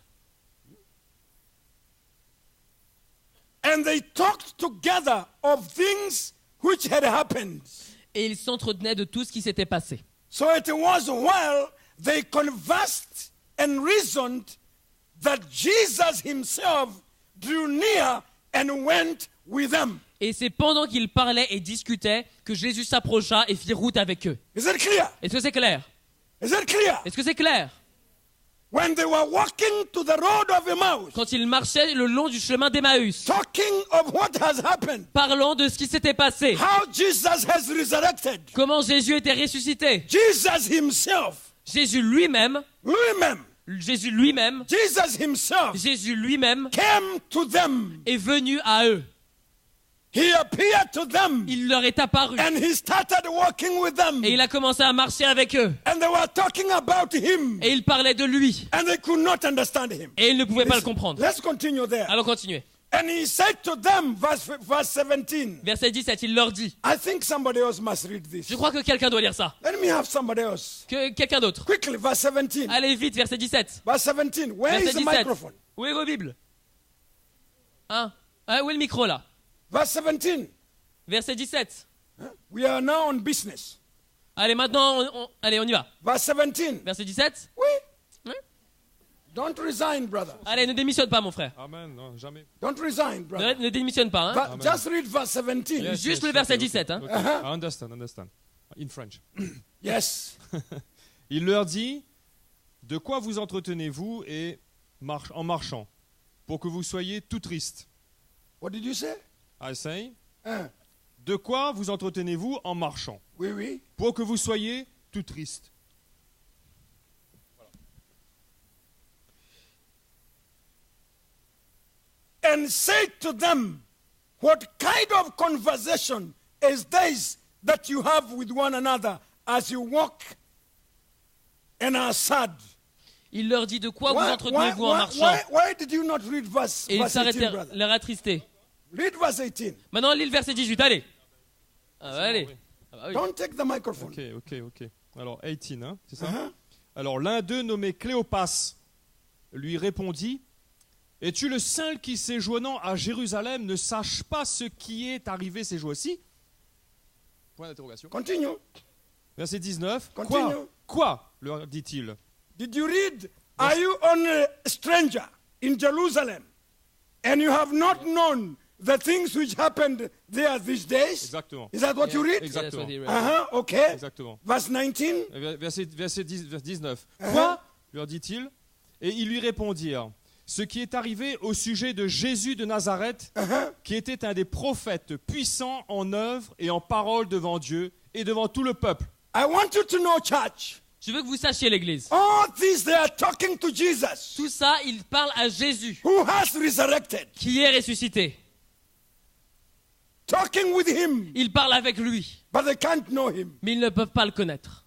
S1: And they talked together of things which had happened.
S2: Et ils s'entretenaient de tout ce qui s'était passé.
S1: So it was while they conversed and reasoned that Jesus himself drew near and went with them.
S2: Et c'est pendant qu'ils parlaient et discutaient que Jésus s'approcha et fit route avec eux.
S1: Is it clear?
S2: Est-ce que c'est clair?
S1: Is it clear?
S2: Est-ce que c'est clair?
S1: When they were walking to the road of Emmaus,
S2: Quand ils marchaient le long du chemin d'Emmaüs,
S1: talking of what has happened,
S2: parlant de ce qui s'était passé,
S1: how Jesus has resurrected,
S2: comment Jésus était ressuscité,
S1: Jesus himself,
S2: Jésus lui-même,
S1: Jesus himself came to them.
S2: est venu à eux.
S1: He appeared to them
S2: Il leur est apparu
S1: and he started walking with them.
S2: et il a commencé à marcher avec eux.
S1: And they were talking about him
S2: Et il parlait de lui
S1: and they could not understand him.
S2: et ils ne pouvaient pas le comprendre.
S1: Let's continue there.
S2: Allons continuer.
S1: And he said to them, verse 17,
S2: Verset 17, il leur dit.
S1: I think somebody else must read this.
S2: Je crois que quelqu'un doit lire ça.
S1: Let me have somebody else.
S2: Que quelqu'un d'autre.
S1: Quickly, verse 17.
S2: Allez vite, verset 17.
S1: Verse 17. Where
S2: Verset
S1: is the
S2: 17.
S1: microphone?
S2: Où est vos Bibles? Hein? Où est le micro là?
S1: Verse 17.
S2: Verset 17.
S1: We are now on business.
S2: Allez, maintenant, allez, on y va.
S1: Verse 17.
S2: Verset 17.
S1: Oui.
S2: Oui.
S1: Don't resign, brother.
S2: Allez, ne démissionne pas, mon frère.
S3: Amen, non, jamais.
S1: Don't resign, brother.
S2: Ne démissionne pas. Hein?
S1: But just read verse 17.
S3: Yes,
S2: Juste
S3: yes,
S2: le verset
S3: okay,
S2: 17. Hein?
S3: okay. I understand. In French.
S1: Yes.
S3: Il leur dit, de quoi vous entretenez-vous et en marchant, pour que vous soyez tout tristes.
S1: What did you say?
S3: I say,
S1: Hein?
S3: de quoi vous entretenez-vous en marchant,
S1: Oui, oui.
S3: pour que vous soyez tout tristes.
S1: And say to them, what kind of conversation is this that you have with one another as you walk and are sad?
S2: Il leur dit de quoi vous entretenez-vous en marchant.
S1: Why did you not read verse,
S2: Et ils
S1: verse 18,
S2: s'arrêtèrent,
S1: brother?
S2: l'air attristé.
S1: Read verse 18.
S2: Maintenant, lis le verset 18. Allez. Ah, bah, allez. Ah, bah, oui.
S1: Don't take the microphone.
S3: Ok. Alors, 18, hein, c'est ça?
S1: Uh-huh.
S3: Alors, l'un d'eux, nommé Cléopas, lui répondit, Es-tu le seul qui, séjournant à Jérusalem, ne sache pas ce qui est arrivé ces jours-ci? Point d'interrogation.
S1: Continue.
S3: Verset 19.
S1: Continue.
S3: Quoi leur dit-il?
S1: Did you read? Are you only a stranger in Jerusalem, and you have not known the things which happened there these days?
S3: Exactement.
S1: Is that what you read?
S3: Exact.
S2: That's what he read.
S1: Uh-huh, okay.
S3: Exactement.
S1: Verse 19.
S3: Verset 19.
S1: Uh-huh.
S3: Quoi leur dit-il? Et ils lui répondirent: ce qui est arrivé au sujet de Jésus de Nazareth,
S1: Uh-huh.
S3: qui était un des prophètes puissants en œuvre et en parole devant Dieu et devant tout le peuple.
S1: I want you to know, church.
S2: Je veux que vous sachiez, l'église.
S1: All this they are talking to Jesus,
S2: Tout ça, il parle à Jésus,
S1: who has resurrected.
S2: qui est ressuscité.
S1: Talking with him,
S2: Il parle avec lui,
S1: but they can't know him.
S2: mais ils ne peuvent pas le connaître.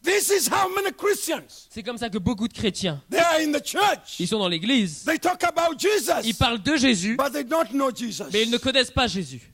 S1: This is how many Christians,
S2: C'est comme ça que beaucoup de chrétiens,
S1: they are in the church.
S2: ils sont dans l'église,
S1: They talk about
S2: ils
S1: Jesus,
S2: parlent de Jésus,
S1: but they don't know Jesus.
S2: mais ils ne connaissent pas Jésus.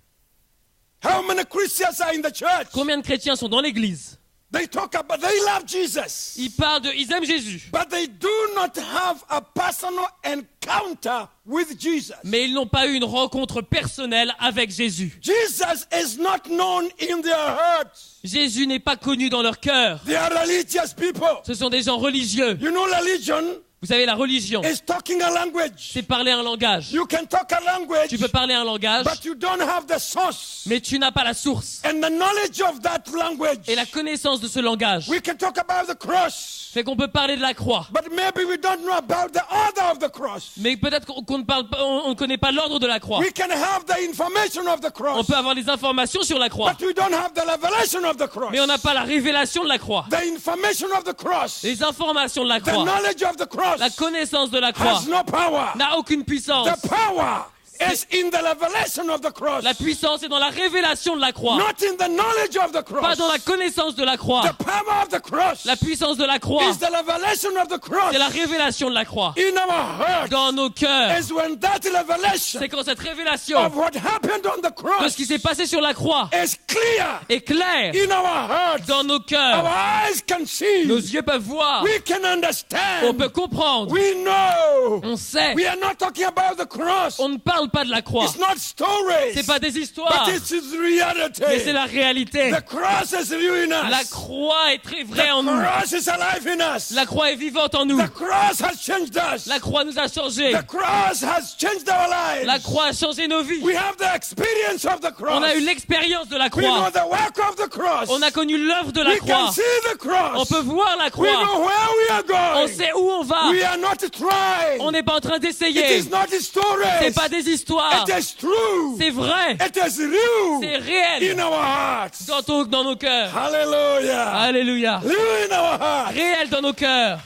S1: How many Christians are in the church?
S2: Combien de chrétiens sont dans l'église?
S1: They talk about, they love Jesus,
S2: Ils aiment Jésus,
S1: but they do not have a personal encounter with Jesus.
S2: mais ils n'ont pas eu une rencontre personnelle avec Jésus.
S1: Jesus is not known in their hearts.
S2: Jésus n'est pas connu dans leur cœur.
S1: They are religious people.
S2: Ce sont des gens religieux.
S1: You know, religion
S2: Vous savez, la religion,
S1: is talking a language.
S2: c'est parler un langage.
S1: You can talk a language,
S2: Tu peux parler un langage,
S1: but you don't have the source
S2: mais tu n'as pas la source
S1: and the knowledge of that language.
S2: et la connaissance de ce langage.
S1: We can talk about the cross,
S2: Fait qu'on peut parler de la croix,
S1: but maybe we don't know about the order of the cross.
S2: mais peut-être qu'on ne parle pas, on ne connaît pas l'ordre de la croix.
S1: We can have the information of the
S2: On
S1: cross,
S2: peut avoir des informations sur la croix,
S1: but we don't have the revelation of the cross.
S2: mais on n'a pas la révélation de la croix.
S1: The information of the cross,
S2: Les informations de la
S1: the
S2: croix,
S1: knowledge of the cross
S2: la connaissance de la croix
S1: has no power.
S2: n'a aucune puissance.
S1: The power is in the revelation of the cross,
S2: La puissance est dans la révélation de la croix,
S1: not in the knowledge of the
S2: pas
S1: cross.
S2: dans la connaissance de la croix.
S1: The power of the cross
S2: La puissance de la croix,
S1: is the revelation of the cross
S2: c'est la révélation de la croix.
S1: in our heart.
S2: Dans nos cœurs,
S1: Is when that revelation
S2: c'est quand cette révélation
S1: of what happened on the
S2: de
S1: cross
S2: ce qui s'est passé sur la croix
S1: is clear
S2: est claire
S1: in our hearts.
S2: dans nos
S1: Our
S2: cœurs.
S1: eyes can see.
S2: Nos yeux peuvent voir,
S1: We can
S2: on
S1: understand.
S2: peut comprendre,
S1: We know.
S2: on sait.
S1: We are not talking about the cross.
S2: On ne parle pas de la croix.
S1: It's not stories.
S2: C'est pas des histoires,
S1: But it is reality.
S2: mais c'est la réalité.
S1: The cross is real in us.
S2: La croix est très vraie en
S1: The
S2: nous.
S1: cross is alive in us.
S2: La croix est vivante en nous.
S1: The cross has changed us.
S2: La croix nous a changés.
S1: The cross has changed our lives.
S2: La croix a changé nos vies.
S1: We have the experience of the cross.
S2: On a eu l'expérience de la
S1: We know
S2: croix.
S1: the work of the cross.
S2: On a connu l'œuvre de la
S1: We can
S2: croix.
S1: see the cross.
S2: On peut voir la
S1: We
S2: croix.
S1: know where we are
S2: On
S1: going.
S2: sait où on va.
S1: We are not trying.
S2: On n'est pas en train
S1: It
S2: d'essayer.
S1: is not stories.
S2: C'est pas des histoires.
S1: It is true.
S2: C'est vrai.
S1: It is real
S2: C'est
S1: in
S2: réel
S1: our hearts.
S2: dans nos cœurs.
S1: Hallelujah.
S2: Alléluia.
S1: Real in our hearts.
S2: Réel dans nos cœurs.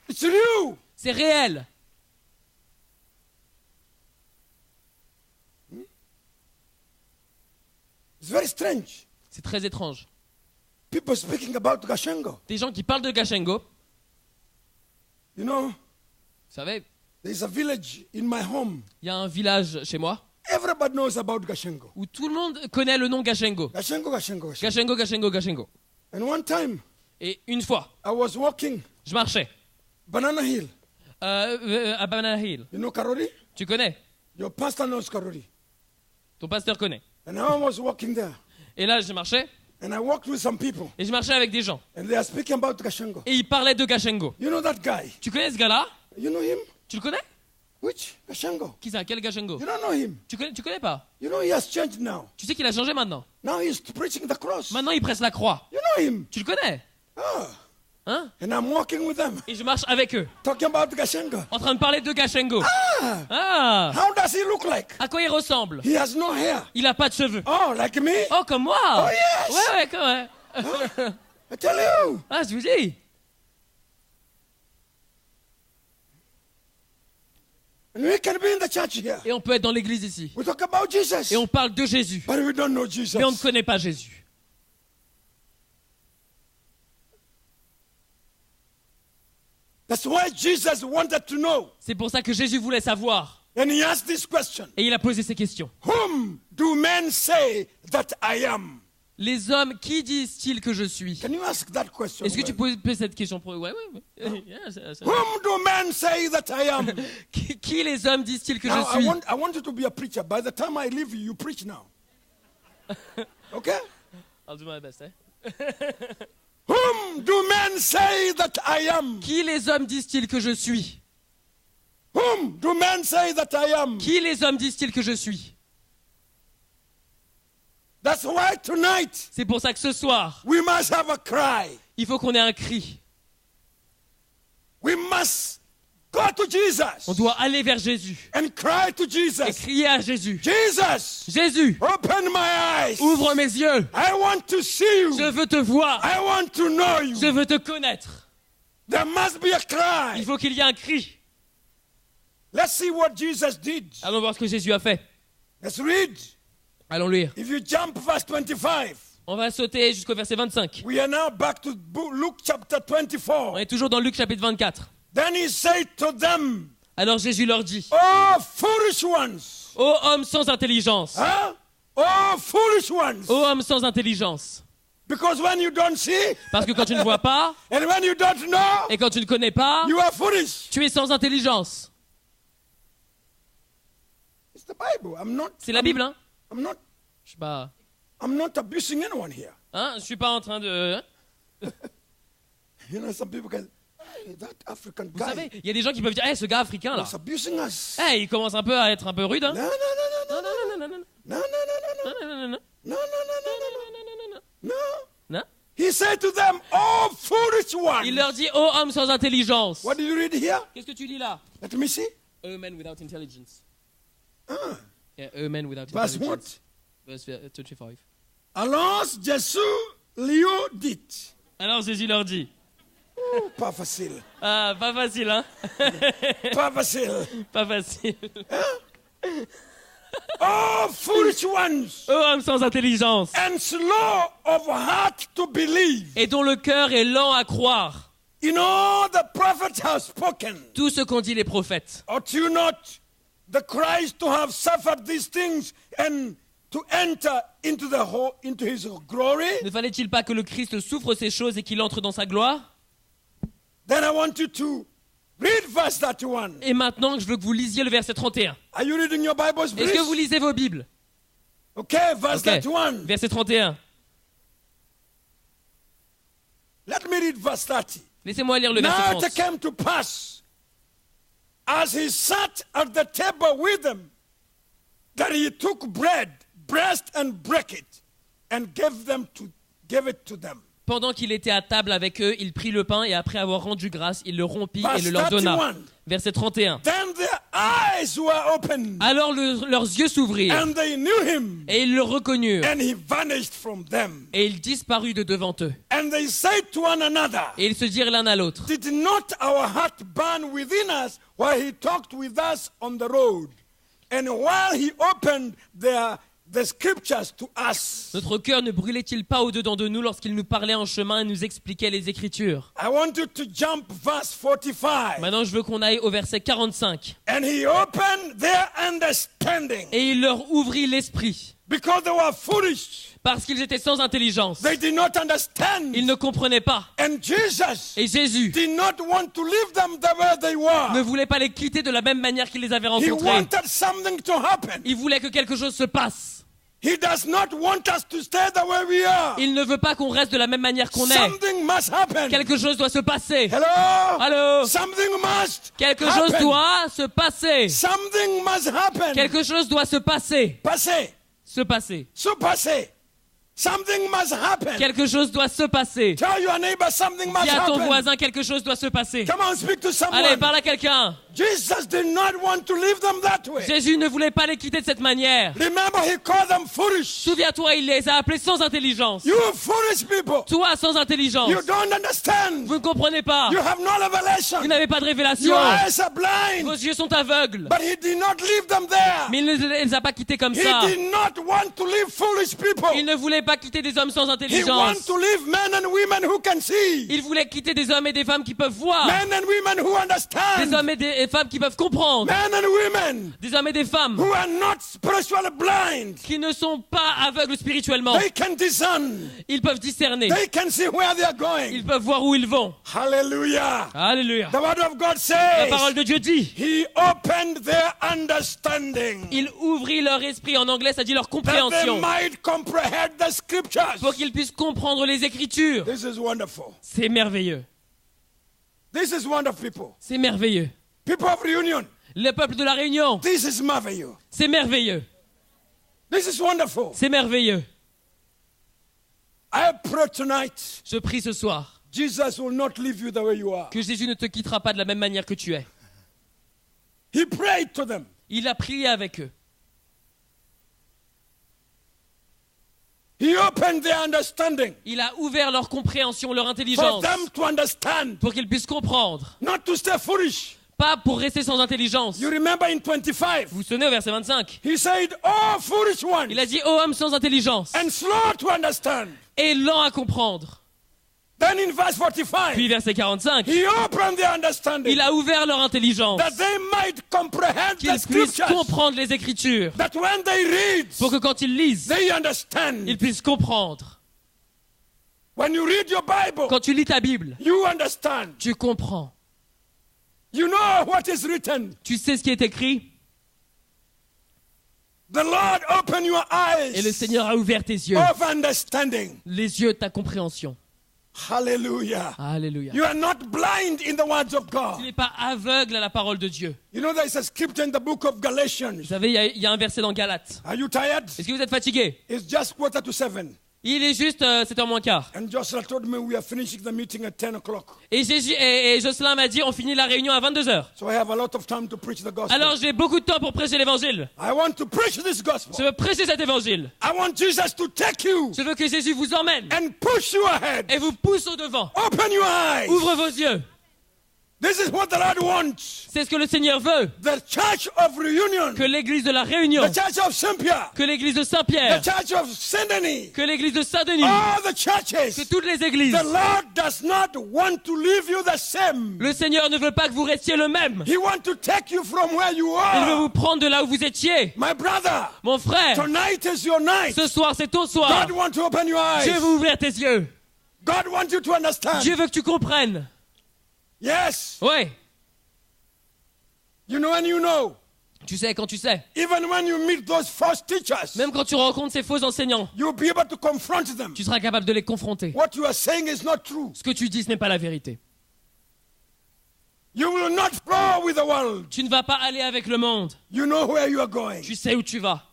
S1: It's real.
S2: C'est réel.
S1: It's very strange.
S2: C'est très étrange.
S1: People speaking about Gashengo.
S2: Des gens qui parlent de Gashengo,
S1: You know,
S2: vous savez,
S1: there's a village in my home.
S2: il y a un village chez moi
S1: Everybody knows about Gashengo.
S2: où tout le monde connaît le nom Gashengo.
S1: Gashengo, Gashengo, Gashengo.
S2: Gashengo, Gashengo, Gashengo.
S1: And one time,
S2: Et une fois,
S1: I was walking
S2: je marchais
S1: Banana Hill.
S2: à Banana Hill.
S1: You know Karori?
S2: Tu connais?
S1: Your pastor knows Karori.
S2: Ton pasteur connaît.
S1: And I was walking there.
S2: Et là, je marchais
S1: And I walked with some people.
S2: et je marchais avec des gens.
S1: And they are speaking about Gashengo.
S2: Et ils parlaient de Gashengo.
S1: You know that guy?
S2: Tu connais ce gars-là?
S1: You know him?
S2: Tu le connais?
S1: Which? Gashengo.
S2: Qui ça? Quel Gashengo?
S1: You don't know him.
S2: Tu connais pas?
S1: You know he has changed now.
S2: Tu sais qu'il a changé maintenant.
S1: Now he's preaching the cross.
S2: Maintenant, il presse la croix.
S1: You know him.
S2: Tu le connais?
S1: Ah.
S2: Hein?
S1: And I'm walking with them,
S2: Et je marche avec eux,
S1: talking about Gashengo.
S2: en train de parler de Gashengo.
S1: Ah.
S2: Ah!
S1: How does he look like?
S2: À quoi il ressemble?
S1: He has no hair.
S2: Il a pas de cheveux.
S1: Oh, like me?
S2: Oh, comme moi!
S1: Oh, yes.
S2: Ouais, comme ouais.
S1: I tell you.
S2: Ah, je vous dis.
S1: And we can be in the church here.
S2: Et on peut être dans l'église ici.
S1: We talk about Jesus.
S2: Et on parle de Jésus.
S1: But we don't know Jesus.
S2: Mais on ne connaît pas Jésus.
S1: That's why Jesus wanted to know.
S2: C'est pour ça que Jésus voulait savoir.
S1: And he asked this question.
S2: Et il a posé ces questions.
S1: Whom do men say that I am?
S2: Les hommes, qui disent-ils que je suis?
S1: Can you ask that question?
S2: Est-ce que tu
S1: well?
S2: poses cette question pour eux? Ouais. Yeah,
S1: Whom do men say that I am?
S2: Qui les hommes disent-ils que
S1: Now,
S2: je suis?
S1: I want you to be a preacher. By the time I leave you, you preach now. Okay?
S2: I'll do my best,
S1: Whom do men say that I am?
S2: Qui les hommes disent-ils que je suis?
S1: Whom do men say that I am?
S2: Qui les hommes disent-ils que je suis?
S1: That's why tonight
S2: C'est pour ça que ce soir,
S1: we must have a cry.
S2: il faut qu'on ait un cri.
S1: We must go to Jesus
S2: On doit aller vers Jésus
S1: and cry to
S2: et
S1: Jesus.
S2: crier à Jésus.
S1: Jesus,
S2: Jésus,
S1: open my eyes.
S2: ouvre mes yeux.
S1: I want to see you.
S2: Je veux te voir.
S1: I want to know you.
S2: Je veux te connaître.
S1: There must be a cry.
S2: Il faut qu'il y ait un cri.
S1: Let's see what Jesus did.
S2: Allons voir ce que Jésus a fait.
S1: Let's read.
S2: Allons lire.
S1: If you jump verse 25,
S2: On va sauter jusqu'au verset 25.
S1: we are now back to Luke chapter
S2: On
S1: 24.
S2: est toujours dans Luc chapitre 24.
S1: Then he said to them,
S2: Alors Jésus leur dit,
S1: Oh, foolish ones.
S2: ô hommes sans intelligence,
S1: Huh? Oh, foolish ones.
S2: ô hommes sans intelligence.
S1: Because when you don't see,
S2: Parce que quand tu ne vois pas
S1: and when you don't know,
S2: et quand tu ne connais pas,
S1: you are foolish.
S2: tu es sans intelligence.
S1: It's the Bible.
S2: C'est la Bible, hein?
S1: I'm not
S2: I'm not
S1: abusing anyone here.
S2: Hein? Je suis pas en train de...
S1: You know, some people can, hey, that African
S2: Vous
S1: guy
S2: savez, il y a des gens qui peuvent dire, hey, ce gars africain là,
S1: was abusing us.
S2: hey, il commence un peu à être un peu rude, hein?
S1: No, no, no, no,
S2: Non,
S1: no,
S2: non, non, non,
S1: no, no, no, no,
S2: non, non, non, non,
S1: no, no, no, no, no, no.
S2: non.
S1: He said to them, "Oh, foolish ones."
S2: Il leur dit, ô hommes sans intelligence.
S1: What did you read here?
S2: Qu'est-ce que tu lis là?
S1: Let me see.
S2: A man without intelligence.
S1: Ah,
S2: Yeah, a man without
S1: verse
S2: intelligence.
S1: what?
S2: Verse 25.
S1: Alors Jésus lui dit.
S2: Alors Jésus leur dit,
S1: Oh, pas facile.
S2: ah, pas facile, hein?
S1: Pas facile.
S2: Pas facile.
S1: Oh, foolish ones.
S2: Ô hommes sans intelligence,
S1: And slow of heart to believe.
S2: et dont le cœur est lent à croire
S1: In all the prophets have spoken.
S2: tout ce qu'ont dit les prophètes.
S1: Ought you not the Christ to have suffered these things and to enter into his glory?
S2: Ne fallait-il pas que le Christ souffre ces choses et qu'il entre dans sa gloire?
S1: Then I want you to read verse 31.
S2: Et maintenant, je veux que vous lisiez le verset 31.
S1: Are you reading your Bibles,
S2: Est-ce
S1: please?
S2: que vous lisez vos Bibles?
S1: Okay, verse
S2: Ok.
S1: 31.
S2: Verset 31.
S1: Let me read verse 30.
S2: Laissez-moi lire le
S1: Now
S2: verset
S1: it
S2: 30.
S1: came to pass, as he sat at the table with them, that he took bread, blessed and broke it, and gave it to them.
S2: Pendant qu'il était à table avec eux, il prit le pain et après avoir rendu grâce, il le rompit et
S1: Verse
S2: le leur donna.
S1: 31.
S2: Verset 31.
S1: Then their eyes were opened,
S2: Alors leurs yeux s'ouvrirent
S1: and they knew him,
S2: et ils le reconnurent
S1: and he vanished from them.
S2: et il disparut de devant eux.
S1: And they said to one another,
S2: Et ils se dirent l'un à l'autre,
S1: Did not our heart burn within us while he talked with us on the road, and while he opened the scriptures to us?
S2: notre cœur ne brûlait-il pas au-dedans de nous lorsqu'il nous parlait en chemin et nous expliquait les Écritures?
S1: I want you to jump verse 45.
S2: Maintenant, je veux qu'on aille au verset 45.
S1: And he opened their understanding
S2: Et il leur ouvrit l'esprit,
S1: because they were foolish.
S2: parce qu'ils étaient sans intelligence.
S1: They did not understand.
S2: Ils ne comprenaient pas.
S1: And Jesus
S2: Et Jésus
S1: did not want to leave them the way they were.
S2: ne voulait pas les quitter de la même manière qu'il les avait
S1: He
S2: rencontrés.
S1: wanted something to happen.
S2: Il voulait que quelque chose se passe.
S1: He does not want us to stay the way we are.
S2: Il ne veut pas qu'on reste de la même manière qu'on est.
S1: Something must happen.
S2: Quelque chose doit se passer.
S1: Hello?
S2: Allô?
S1: Something must
S2: Quelque
S1: happen.
S2: chose doit se passer.
S1: Something must happen.
S2: Quelque chose doit se passer.
S1: Passé.
S2: Se passer.
S1: So passé. Something must happen.
S2: Quelque chose doit se passer.
S1: Tell your neighbor something must
S2: Dis à ton
S1: happen.
S2: voisin, quelque chose doit se passer.
S1: Come on, speak to someone.
S2: Allez, parle à quelqu'un.
S1: Jesus did not want to leave them that way.
S2: Jésus ne voulait pas les quitter de cette manière.
S1: Remember, he called them foolish.
S2: Souviens-toi, il les a appelés sans intelligence.
S1: You foolish people.
S2: Toi, sans intelligence.
S1: You don't understand.
S2: Vous ne comprenez pas.
S1: You have no revelation.
S2: Vous n'avez pas de révélation.
S1: Your eyes are blind.
S2: Vos yeux sont aveugles.
S1: But he did not leave them there.
S2: Mais il ne les a pas quittés comme
S1: He
S2: ça.
S1: did not want to leave foolish people.
S2: Il ne voulait pas quitter des hommes sans
S1: He wants
S2: intelligence.
S1: to leave men and women who can see.
S2: Il voulait quitter des hommes et des femmes qui peuvent voir.
S1: Men and women who
S2: Des
S1: understand.
S2: hommes et et femmes qui peuvent comprendre.
S1: Men and women
S2: Des hommes et des femmes
S1: who are not spiritually blind.
S2: qui ne sont pas aveugles spirituellement.
S1: They can discern.
S2: Ils peuvent discerner.
S1: They can see where they are going.
S2: Ils peuvent voir où ils vont.
S1: Hallelujah.
S2: Alléluia.
S1: The word of God
S2: La
S1: says
S2: parole de Dieu dit,
S1: He opened their understanding
S2: il ouvrit leur esprit, en anglais ça dit leur
S1: that they
S2: compréhension,
S1: might comprehend the scriptures.
S2: pour qu'ils puissent comprendre les Écritures.
S1: This is wonderful.
S2: C'est merveilleux.
S1: This is wonderful, people.
S2: C'est merveilleux.
S1: People of Reunion,
S2: Le peuple de la Réunion,
S1: this is marvelous.
S2: c'est merveilleux.
S1: This is wonderful.
S2: C'est merveilleux.
S1: I pray tonight,
S2: Je prie ce soir
S1: Jesus will not leave you the way you are.
S2: que Jésus ne te quittera pas de la même manière que tu es.
S1: He prayed to them.
S2: Il a prié avec eux.
S1: He opened their understanding
S2: Il a ouvert leur compréhension, leur
S1: for
S2: intelligence,
S1: them to understand,
S2: pour qu'ils puissent comprendre.
S1: not to stay foolish.
S2: Pas pour rester sans intelligence.
S1: You remember in 25,
S2: Vous vous souvenez au verset 25,
S1: he said, "Oh, foolish one,
S2: il a dit, ô homme sans intelligence,
S1: and slow to understand."
S2: et lent à comprendre.
S1: Then in verse 45,
S2: Puis verset 45,
S1: he opened their understanding
S2: il a ouvert leur intelligence,
S1: that they might comprehend the
S2: qu'ils puissent
S1: scriptures,
S2: comprendre les Écritures,
S1: that when they read,
S2: pour que quand ils lisent,
S1: they understand.
S2: ils puissent comprendre.
S1: When you read your Bible,
S2: Quand tu lis ta Bible,
S1: you understand.
S2: tu comprends.
S1: You know what is written.
S2: Tu sais ce qui est écrit,
S1: The Lord open your
S2: et le
S1: eyes
S2: Seigneur a ouvert tes yeux,
S1: of understanding.
S2: les yeux de ta compréhension.
S1: Hallelujah.
S2: Alléluia.
S1: You are not blind in the words of
S2: Tu
S1: God.
S2: n'es pas aveugle à la parole de Dieu.
S1: You know there is a scripture in the book of
S2: Vous
S1: Galatians.
S2: savez, il y a un verset dans Galates.
S1: Are you tired?
S2: Est-ce que vous êtes fatigué?
S1: It's just 6:45.
S2: Il est juste 7h moins quart.
S1: And Joshua told me we are finishing the meeting at 10 o'clock.
S2: Et Jocelyn m'a dit, on finit la réunion à 22h.
S1: So I have a lot of time to preach the gospel.
S2: Alors j'ai beaucoup de temps pour prêcher l'évangile.
S1: I want to preach this gospel.
S2: Je veux prêcher cet évangile.
S1: I want Jesus to take you
S2: Je veux que Jésus vous emmène
S1: and push you ahead.
S2: et vous pousse au devant.
S1: Open your eyes.
S2: Ouvre vos yeux.
S1: This is what the Lord wants.
S2: C'est ce que le Seigneur veut.
S1: The church of Reunion,
S2: Que l'église de la Réunion,
S1: the church of Saint-Pierre,
S2: que l'église de
S1: the
S2: Saint-Pierre,
S1: church of Saint-Denis,
S2: que l'église de Saint-Denis,
S1: all the
S2: que
S1: churches.
S2: toutes les églises.
S1: The Lord does not want to leave you the same.
S2: Le Seigneur ne veut pas que vous restiez le même.
S1: He wants to take you from where you
S2: Il veut
S1: are.
S2: vous prendre de là où vous étiez.
S1: My brother,
S2: Mon frère,
S1: tonight is your night.
S2: ce soir c'est ton soir.
S1: God wants to open your
S2: Dieu
S1: eyes.
S2: veut ouvrir tes yeux.
S1: God wants you to understand.
S2: Dieu veut que tu comprennes.
S1: Yes.
S2: Ouais.
S1: You know and you know.
S2: Tu sais, quand tu sais.
S1: Even when you meet those false teachers,
S2: Même quand tu rencontres ces faux enseignants,
S1: you'll be able to confront them.
S2: tu seras capable de les confronter.
S1: What you are saying is not true.
S2: Ce que tu dis, ce n'est pas la vérité.
S1: You will not flow with the world.
S2: Tu ne vas pas aller avec le monde.
S1: You know where you are going.
S2: Tu sais où tu vas.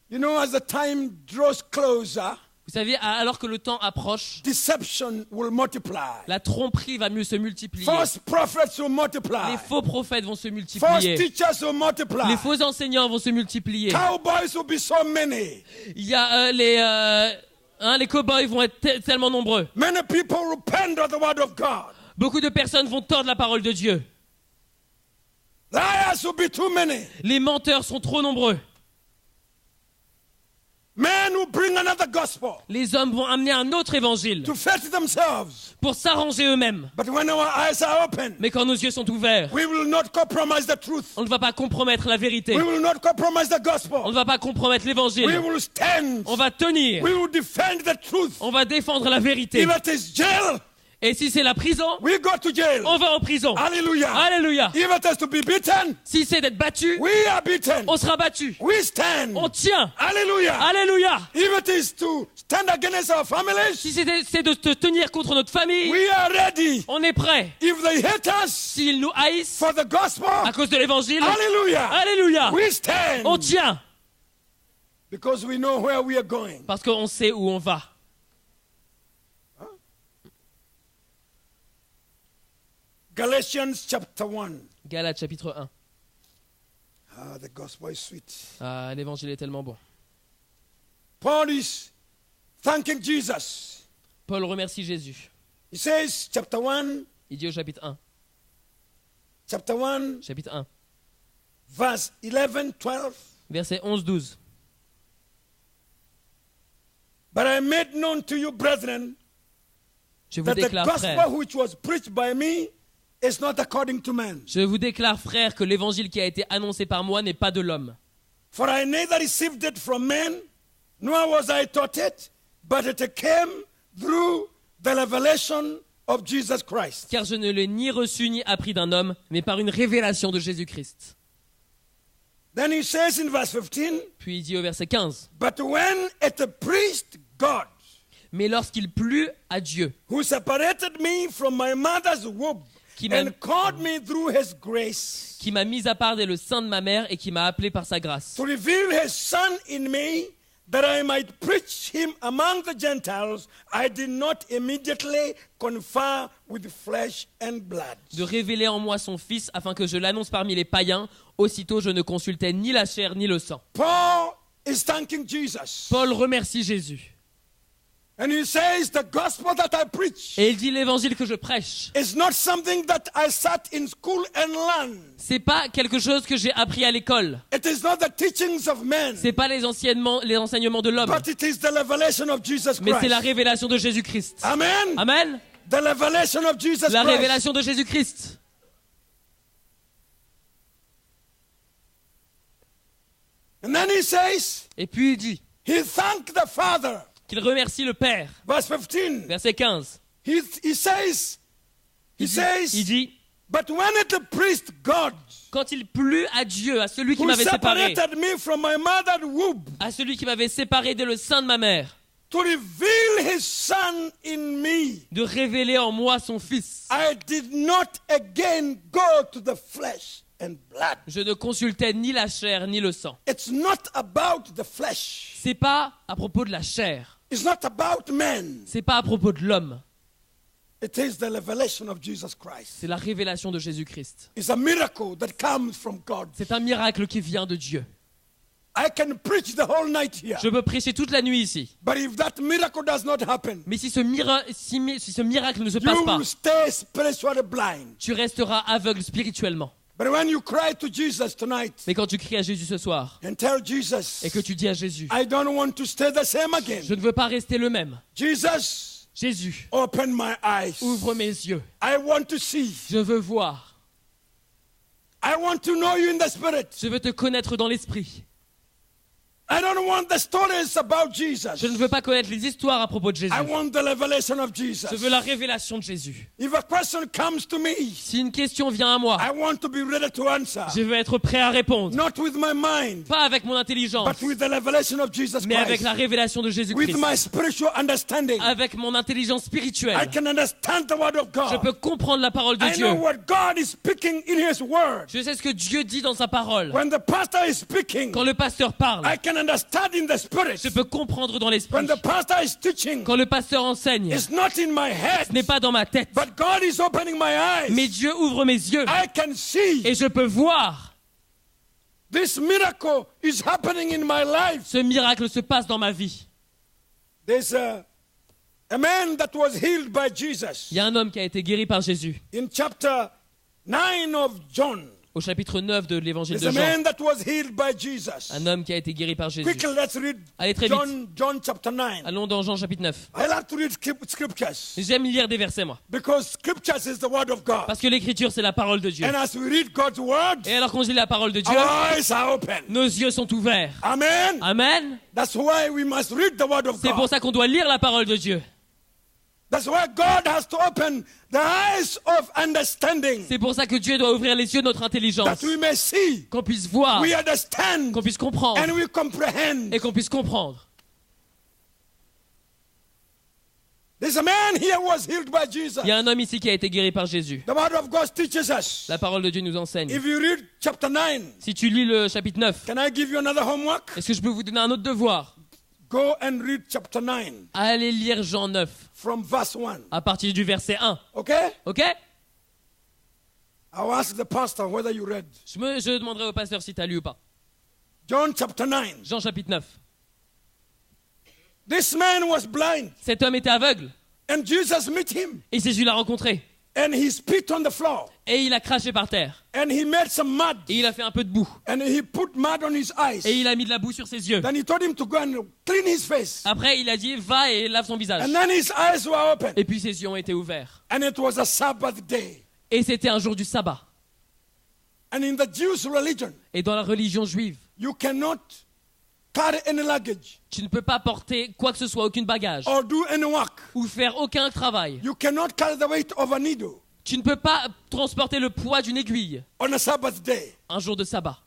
S1: You know, as the time draws closer,
S2: Vous savez, alors que le temps approche,
S1: deception will multiply.
S2: la tromperie va mieux se multiplier.
S1: False prophets will multiply.
S2: Les faux prophètes vont se
S1: False
S2: multiplier.
S1: teachers will multiply.
S2: Les faux enseignants vont se multiplier.
S1: Cowboys will be so many.
S2: Il y a les cow-boys vont être tellement nombreux.
S1: Many people repent of the word of God.
S2: Beaucoup de personnes vont tordre la parole de Dieu.
S1: Liars will be too many.
S2: Les menteurs sont trop nombreux.
S1: Men will bring another gospel
S2: Les hommes vont amener un autre évangile
S1: to fit themselves.
S2: pour s'arranger eux-mêmes.
S1: But when our eyes are open,
S2: Mais quand nos yeux sont ouverts,
S1: we will not compromise the truth.
S2: on ne va pas compromettre la vérité.
S1: We will not compromise the
S2: On
S1: gospel.
S2: ne va pas compromettre
S1: We
S2: l'évangile.
S1: will stand.
S2: On va tenir.
S1: We will defend the truth.
S2: On va défendre la vérité.
S1: If it is jail,
S2: Et si c'est la prison,
S1: we go to jail.
S2: on va en prison.
S1: Hallelujah.
S2: Alléluia.
S1: If it is to be beaten,
S2: Si c'est d'être battu,
S1: we are beaten.
S2: on sera battu.
S1: We stand.
S2: On tient.
S1: Hallelujah.
S2: Alléluia.
S1: If it is to stand against our families,
S2: Si c'est de te tenir contre notre famille,
S1: we are ready.
S2: on est prêt.
S1: If they hate us
S2: S'ils nous haïssent
S1: for the gospel,
S2: à cause de l'évangile,
S1: hallelujah.
S2: alléluia,
S1: We stand.
S2: on tient.
S1: Because we know where we are going.
S2: Parce qu'on sait où on va.
S1: Galatians chapter 1.
S2: Galates chapitre 1.
S1: Ah, the gospel is sweet.
S2: Ah, l'évangile est tellement bon.
S1: Paul is thanking Jesus.
S2: Paul remercie Jésus.
S1: He says, chapter 1,
S2: Il dit au chapitre 1,
S1: chapitre 1, verse 11, 12.
S2: verset 11-12.
S1: But I made known to you, brethren,
S2: Je vous
S1: that the
S2: déclare,
S1: gospel
S2: frères,
S1: which was preached by me is not according to man.
S2: Je vous déclare, frères, que l'évangile qui a été annoncé par moi n'est pas de l'homme.
S1: For I neither received it from men, nor was I taught it, but it came through the revelation of Jesus Christ.
S2: Car je ne l'ai ni reçu ni appris d'un homme, mais par une révélation de Jésus-Christ.
S1: Then he says in verse 15,
S2: Puis il dit au verset 15,
S1: but when it pleased God,
S2: mais lorsqu'il plut à Dieu,
S1: who separated me from my mother's womb
S2: Qui m'a-
S1: and called me through his grace,
S2: qui m'a mis à part dès le sein de ma mère et qui m'a appelé par sa grâce,
S1: to reveal his son in me, that I might preach him among the Gentiles, I did not immediately confer with flesh and blood.
S2: de révéler en moi son Fils afin que je l'annonce parmi les païens, aussitôt je ne consultais ni la chair ni le sang.
S1: Paul is thanking Jesus.
S2: Paul remercie Jésus.
S1: And he says, the gospel that I preach
S2: Et il dit l'évangile que je prêche,
S1: is not something that I sat in school and learned.
S2: c'est pas quelque chose que j'ai appris à l'école.
S1: It is not the teachings of men,
S2: C'est pas les enseignements de l'homme,
S1: but it is the revelation of Jesus
S2: mais c'est la
S1: Christ.
S2: révélation de Jésus-Christ.
S1: Amen.
S2: Amen.
S1: The revelation of Jesus
S2: La
S1: Christ.
S2: révélation de Jésus-Christ.
S1: And then he says,
S2: Et puis il dit
S1: he thanked the Father.
S2: qu'il remercie le Père.
S1: Verse 15.
S2: Verset 15.
S1: He says,
S2: Il dit,
S1: but when it pleased God,
S2: quand il plut à Dieu, à celui qui
S1: who
S2: m'avait séparé,
S1: separated me from my mother's womb,
S2: à celui qui m'avait séparé dès le sein de ma mère,
S1: to reveal his son in me,
S2: de révéler en moi son Fils,
S1: I did not again go to the flesh and blood.
S2: je ne consultais ni la chair ni le sang.
S1: It's not about the flesh.
S2: C'est pas à propos de la chair,
S1: It's not about men.
S2: c'est pas à propos de l'homme,
S1: It is the revelation of Jesus Christ.
S2: c'est la révélation de Jésus-Christ.
S1: It's a miracle that comes from God.
S2: C'est un miracle qui vient de Dieu.
S1: I can preach the whole night here.
S2: Je peux prêcher toute la nuit ici,
S1: But if that miracle does not happen,
S2: mais si ce miracle ne se passe
S1: you
S2: pas,
S1: will stay spiritually blind.
S2: tu resteras aveugle spirituellement.
S1: But when you cry to Jesus tonight
S2: Mais quand tu cries à Jésus ce soir
S1: and tell Jesus,
S2: et que tu dis à Jésus,
S1: I don't want to stay the same again.
S2: je ne veux pas rester le même.
S1: Jesus,
S2: Jésus,
S1: open my eyes.
S2: ouvre mes yeux.
S1: I want to see.
S2: Je veux voir.
S1: I want to know you in the spirit.
S2: Je veux te connaître dans l'esprit.
S1: I don't want the stories about Jesus.
S2: Je ne veux pas connaître les histoires à propos de Jésus.
S1: I want the revelation of Jesus.
S2: Je veux la révélation de Jésus.
S1: If a question comes to me,
S2: Si une question vient à moi,
S1: I want to be ready to answer.
S2: je veux être prêt à répondre.
S1: Not with my mind,
S2: Pas avec mon intelligence,
S1: but with the revelation of Jesus
S2: mais avec
S1: Christ.
S2: la révélation de
S1: With
S2: Jésus-Christ.
S1: my spiritual understanding.
S2: Avec mon intelligence
S1: I
S2: spirituelle,
S1: can understand the word of
S2: je
S1: God.
S2: peux comprendre la parole de
S1: I
S2: Dieu.
S1: know what God is speaking in His word.
S2: Je sais ce que Dieu dit dans sa parole.
S1: When the pastor is speaking,
S2: Quand le pasteur parle,
S1: I can understand in the spirit.
S2: je peux comprendre dans l'esprit.
S1: When the pastor is teaching,
S2: Quand le pasteur enseigne,
S1: it's not in my head,
S2: ce n'est pas dans ma tête,
S1: but God is opening my eyes.
S2: mais Dieu ouvre mes yeux
S1: I can see
S2: et je peux voir.
S1: this miracle is happening in my life.
S2: Ce miracle se passe dans ma vie.
S1: There's a man that was healed by Jesus
S2: Il y a un homme qui a été guéri par Jésus.
S1: in chapter 9 of John.
S2: Au chapitre 9 de l'évangile
S1: There's
S2: de
S1: a
S2: Jean,
S1: man that was healed by Jesus.
S2: un homme qui a été guéri par Jésus.
S1: Quickly, let's read
S2: Allez, très vite.
S1: John chapter 9.
S2: Allons dans Jean chapitre 9.
S1: I like to read scriptures
S2: J'aime lire des versets, moi.
S1: because scriptures is the word of God.
S2: Parce que l'écriture, c'est la parole de Dieu.
S1: And as we read God's word,
S2: Et alors qu'on lit la parole de Dieu,
S1: our eyes are open.
S2: nos yeux sont ouverts.
S1: Amen.
S2: Amen.
S1: That's why we must read the word of
S2: C'est pour
S1: God.
S2: ça qu'on doit lire la parole de Dieu.
S1: That's why God has to open the eyes of understanding
S2: C'est pour ça que Dieu doit ouvrir les yeux de notre intelligence.
S1: that we may see,
S2: Qu'on puisse voir,
S1: we understand,
S2: qu'on puisse comprendre
S1: and we comprehend.
S2: et qu'on puisse comprendre.
S1: There's a man here who was healed by Jesus.
S2: Il y a un homme ici qui a été guéri par Jésus.
S1: The word of God teaches us.
S2: La parole de Dieu nous enseigne.
S1: If you read chapter 9,
S2: Si tu lis le chapitre 9,
S1: can I give you another homework?
S2: est-ce que je peux vous donner un autre devoir?
S1: Go and read chapter 9
S2: Allez lire Jean 9
S1: from verse 1.
S2: à partir du verset 1.
S1: Okay?
S2: Ok?
S1: I'll ask the pastor whether you read.
S2: Je demanderai au pasteur si tu as lu ou pas.
S1: John chapter 9.
S2: Jean chapitre 9.
S1: This man was blind,
S2: Cet homme était aveugle
S1: and Jesus met him,
S2: et Jésus l'a rencontré.
S1: and he spit on the floor,
S2: Et il a craché par terre.
S1: and he made some mud,
S2: Et il a fait un peu de boue.
S1: and he put mud on his eyes.
S2: Et il a mis de la boue sur ses yeux.
S1: Then he told him to go and clean his face.
S2: Après, il a dit, va et lave son visage.
S1: And then his eyes were open,
S2: Et puis ses yeux ont été ouverts.
S1: and it was a Sabbath day.
S2: Et c'était un jour du sabbat.
S1: And in the Jewish religion,
S2: Et dans la religion juive,
S1: you cannot carry any luggage
S2: tu ne peux pas porter quoi que ce soit, aucun bagage,
S1: or do any work.
S2: ou faire aucun travail.
S1: You cannot carry the weight of a needle
S2: Tu ne peux pas transporter le poids d'une aiguille
S1: on a Sabbath day.
S2: un jour de sabbat.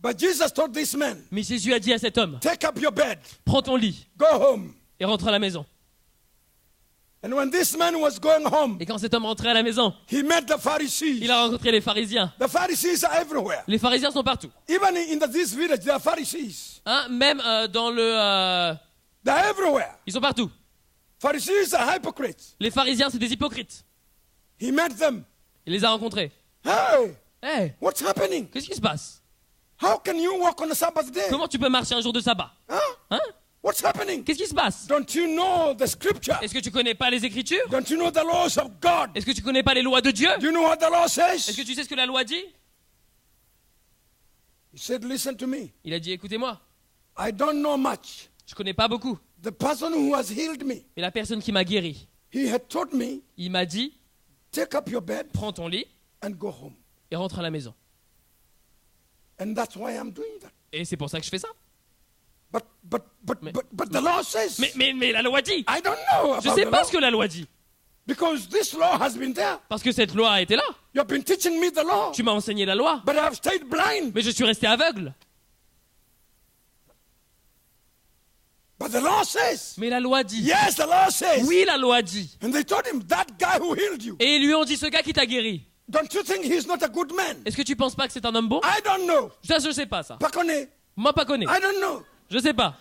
S1: But Jesus told this man,
S2: Mais Jésus a dit à cet homme,
S1: take up your bed,
S2: prends ton lit
S1: go home.
S2: et rentre à la maison.
S1: And when this man was going home,
S2: Et quand cet homme rentrait à la maison,
S1: he met the
S2: il
S1: Pharisees.
S2: a rencontré les pharisiens.
S1: The Pharisees are everywhere.
S2: Les pharisiens sont partout.
S1: Even in this village, there are Pharisees.
S2: Hein, même dans le...
S1: They're everywhere.
S2: ils sont partout.
S1: Pharisees are hypocrites.
S2: Les pharisiens, c'est des hypocrites.
S1: He met them.
S2: Il les a rencontrés.
S1: Hey,
S2: Hey,
S1: what's happening?
S2: qu'est-ce qui se passe?
S1: How can you walk on a Sabbath day?
S2: Comment tu peux marcher un jour de sabbat?
S1: Huh?
S2: Hein?
S1: What's happening?
S2: Qu'est-ce qui se passe?
S1: Don't you know the scripture?
S2: Est-ce que tu connais pas les Écritures?
S1: Don't you know the laws of God?
S2: Est-ce que tu connais pas les lois de Dieu?
S1: Do you know what the law
S2: Est-ce que
S1: says?
S2: tu sais ce que la loi dit?
S1: He said, listen to me.
S2: Il a dit, écoutez-moi,
S1: I don't know much.
S2: je connais pas beaucoup.
S1: The person who has healed me,
S2: Mais la personne qui m'a guéri,
S1: he had told me,
S2: il m'a dit,
S1: take up your bed
S2: prends ton lit
S1: and go home.
S2: et rentre à la maison.
S1: And that's why I'm doing that.
S2: Et c'est pour ça que je fais ça.
S1: But the law says,
S2: Mais la loi dit.
S1: I don't know
S2: Je
S1: about
S2: sais
S1: the
S2: pas
S1: law.
S2: ce que la loi dit.
S1: Because this law has been there.
S2: Parce que cette loi a été là.
S1: You have been teaching me the law.
S2: Tu m'as enseigné la loi.
S1: But I have stayed blind.
S2: Mais je suis resté aveugle.
S1: But the law says,
S2: Mais la loi dit.
S1: yes, the law says.
S2: Oui, la loi dit.
S1: And they told him, that guy who healed you,
S2: Et ils lui ont dit, ce gars qui t'a guéri,
S1: don't you think he's not a good man?
S2: est-ce que tu penses pas que c'est un homme bon?
S1: I don't know.
S2: Ça, je sais pas ça.
S1: Pakone,
S2: Moi, pas connais.
S1: I don't know.
S2: Je sais pas.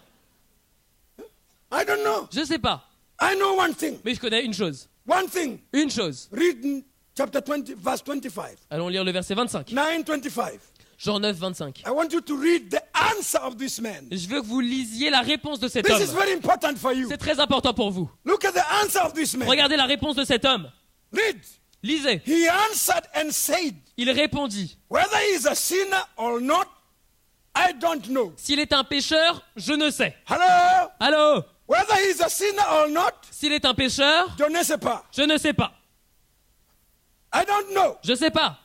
S1: I don't know.
S2: Je sais pas.
S1: I know one thing.
S2: Mais je connais une chose.
S1: One thing.
S2: Une chose.
S1: Read in chapter 20, verse 25.
S2: Allons lire le verset 25.
S1: 9:25.
S2: Jean 9, 25.
S1: I want you to read the answer of this man.
S2: Je veux que vous lisiez la réponse de cet
S1: This
S2: homme.
S1: is very important for you.
S2: C'est très important pour vous.
S1: Look at the answer of this man.
S2: Regardez la réponse de cet homme.
S1: Read.
S2: Lisez.
S1: He answered and said,
S2: Il répondit,
S1: whether he is a sinner or not, I don't know.
S2: s'il est un pécheur, je ne sais.
S1: Hello?
S2: Allô?
S1: Whether he is a sinner or not,
S2: S'il est un pécheur,
S1: je ne sais pas.
S2: je ne sais pas.
S1: I don't know.
S2: Je sais pas.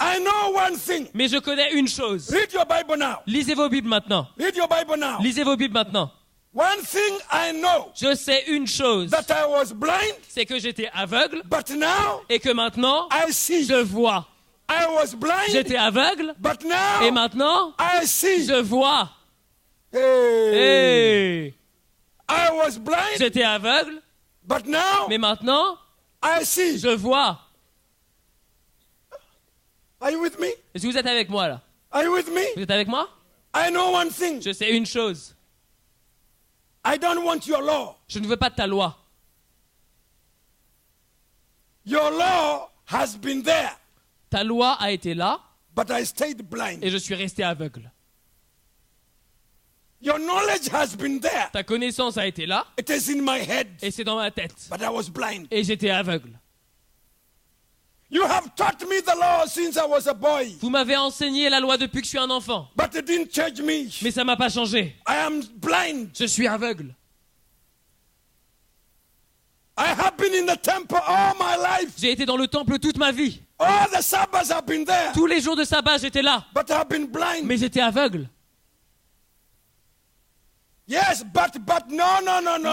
S1: I know one thing.
S2: Mais je connais une chose.
S1: Read your Bible now.
S2: Lisez vos Bibles maintenant.
S1: Read your Bible now.
S2: Lisez vos Bibles maintenant.
S1: One thing I know,
S2: Je sais une chose.
S1: that I was blind,
S2: C'est que j'étais aveugle
S1: but now
S2: et que maintenant,
S1: I see.
S2: je vois.
S1: I was blind,
S2: J'étais aveugle
S1: but
S2: et
S1: now
S2: maintenant,
S1: I see.
S2: je vois.
S1: Hey.
S2: Hey.
S1: I was blind,
S2: J'étais aveugle,
S1: but now
S2: mais maintenant,
S1: I see.
S2: je vois.
S1: Are you with me?
S2: Est-ce que vous êtes avec moi là?
S1: Are you with
S2: Vous
S1: me?
S2: êtes avec moi?
S1: I know one thing.
S2: Je sais une chose.
S1: I don't want your law.
S2: Je ne veux pas de ta loi.
S1: Your law has been there,
S2: Ta loi a été là
S1: but I stayed blind.
S2: et je suis resté aveugle.
S1: Your knowledge has been there.
S2: Ta connaissance a été là
S1: It is in my head,
S2: et c'est dans ma tête.
S1: but I was blind.
S2: Et j'étais aveugle.
S1: You have taught me the law since I was a boy,
S2: Vous m'avez enseigné la loi depuis que je suis un enfant.
S1: but it didn't change me.
S2: Mais ça m'a pas changé.
S1: I am blind.
S2: Je suis aveugle.
S1: I have been in the temple all my life.
S2: J'ai été dans le temple toute ma vie.
S1: All the Sabbaths have been there,
S2: Tous les jours de sabbat, j'étais là.
S1: but I have been blind.
S2: Mais j'étais aveugle.
S1: Yes, but no.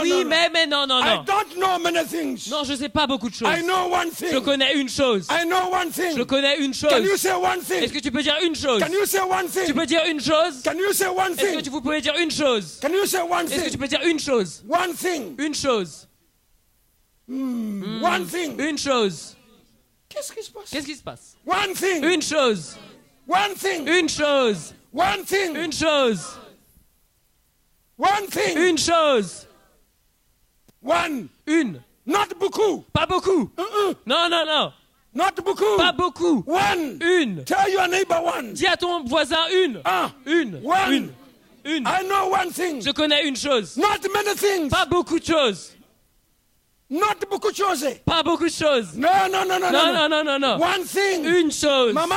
S2: Oui,
S1: no.
S2: mais non.
S1: I don't know many things.
S2: Non, je sais pas beaucoup de choses.
S1: I know one
S2: Je
S1: thing.
S2: connais une chose.
S1: I know one thing.
S2: Je connais une
S1: Can you
S2: chose.
S1: say one
S2: Est-ce
S1: thing?
S2: que tu peux dire une chose?
S1: Can you say one
S2: Tu
S1: thing?
S2: peux dire une chose?
S1: Can you say one
S2: Est-ce que
S1: thing?
S2: vous pouvez dire une chose?
S1: Can you say one
S2: Est-ce que tu
S1: thing?
S2: peux dire une chose?
S1: One thing.
S2: Une chose.
S1: One thing.
S2: Une chose.
S1: Qu'est-ce qui se passe?
S2: Qu'est-ce qui se passe?
S1: One thing.
S2: Une chose.
S1: One thing.
S2: Une chose.
S1: One thing.
S2: Une chose.
S1: One thing.
S2: Une chose.
S1: One.
S2: Une.
S1: Not beaucoup.
S2: Pas beaucoup. Non.
S1: Not beaucoup.
S2: Pas beaucoup.
S1: One.
S2: Une.
S1: Tell your neighbor one.
S2: Dis à ton voisin une.
S1: Ah.
S2: Une.
S1: One.
S2: Une.
S1: I know one thing.
S2: Je connais une chose.
S1: Not many things.
S2: Pas beaucoup de choses.
S1: Not beaucoup de choses.
S2: Pas beaucoup de choses.
S1: No.
S2: Non.
S1: One thing.
S2: Une chose.
S1: Mama.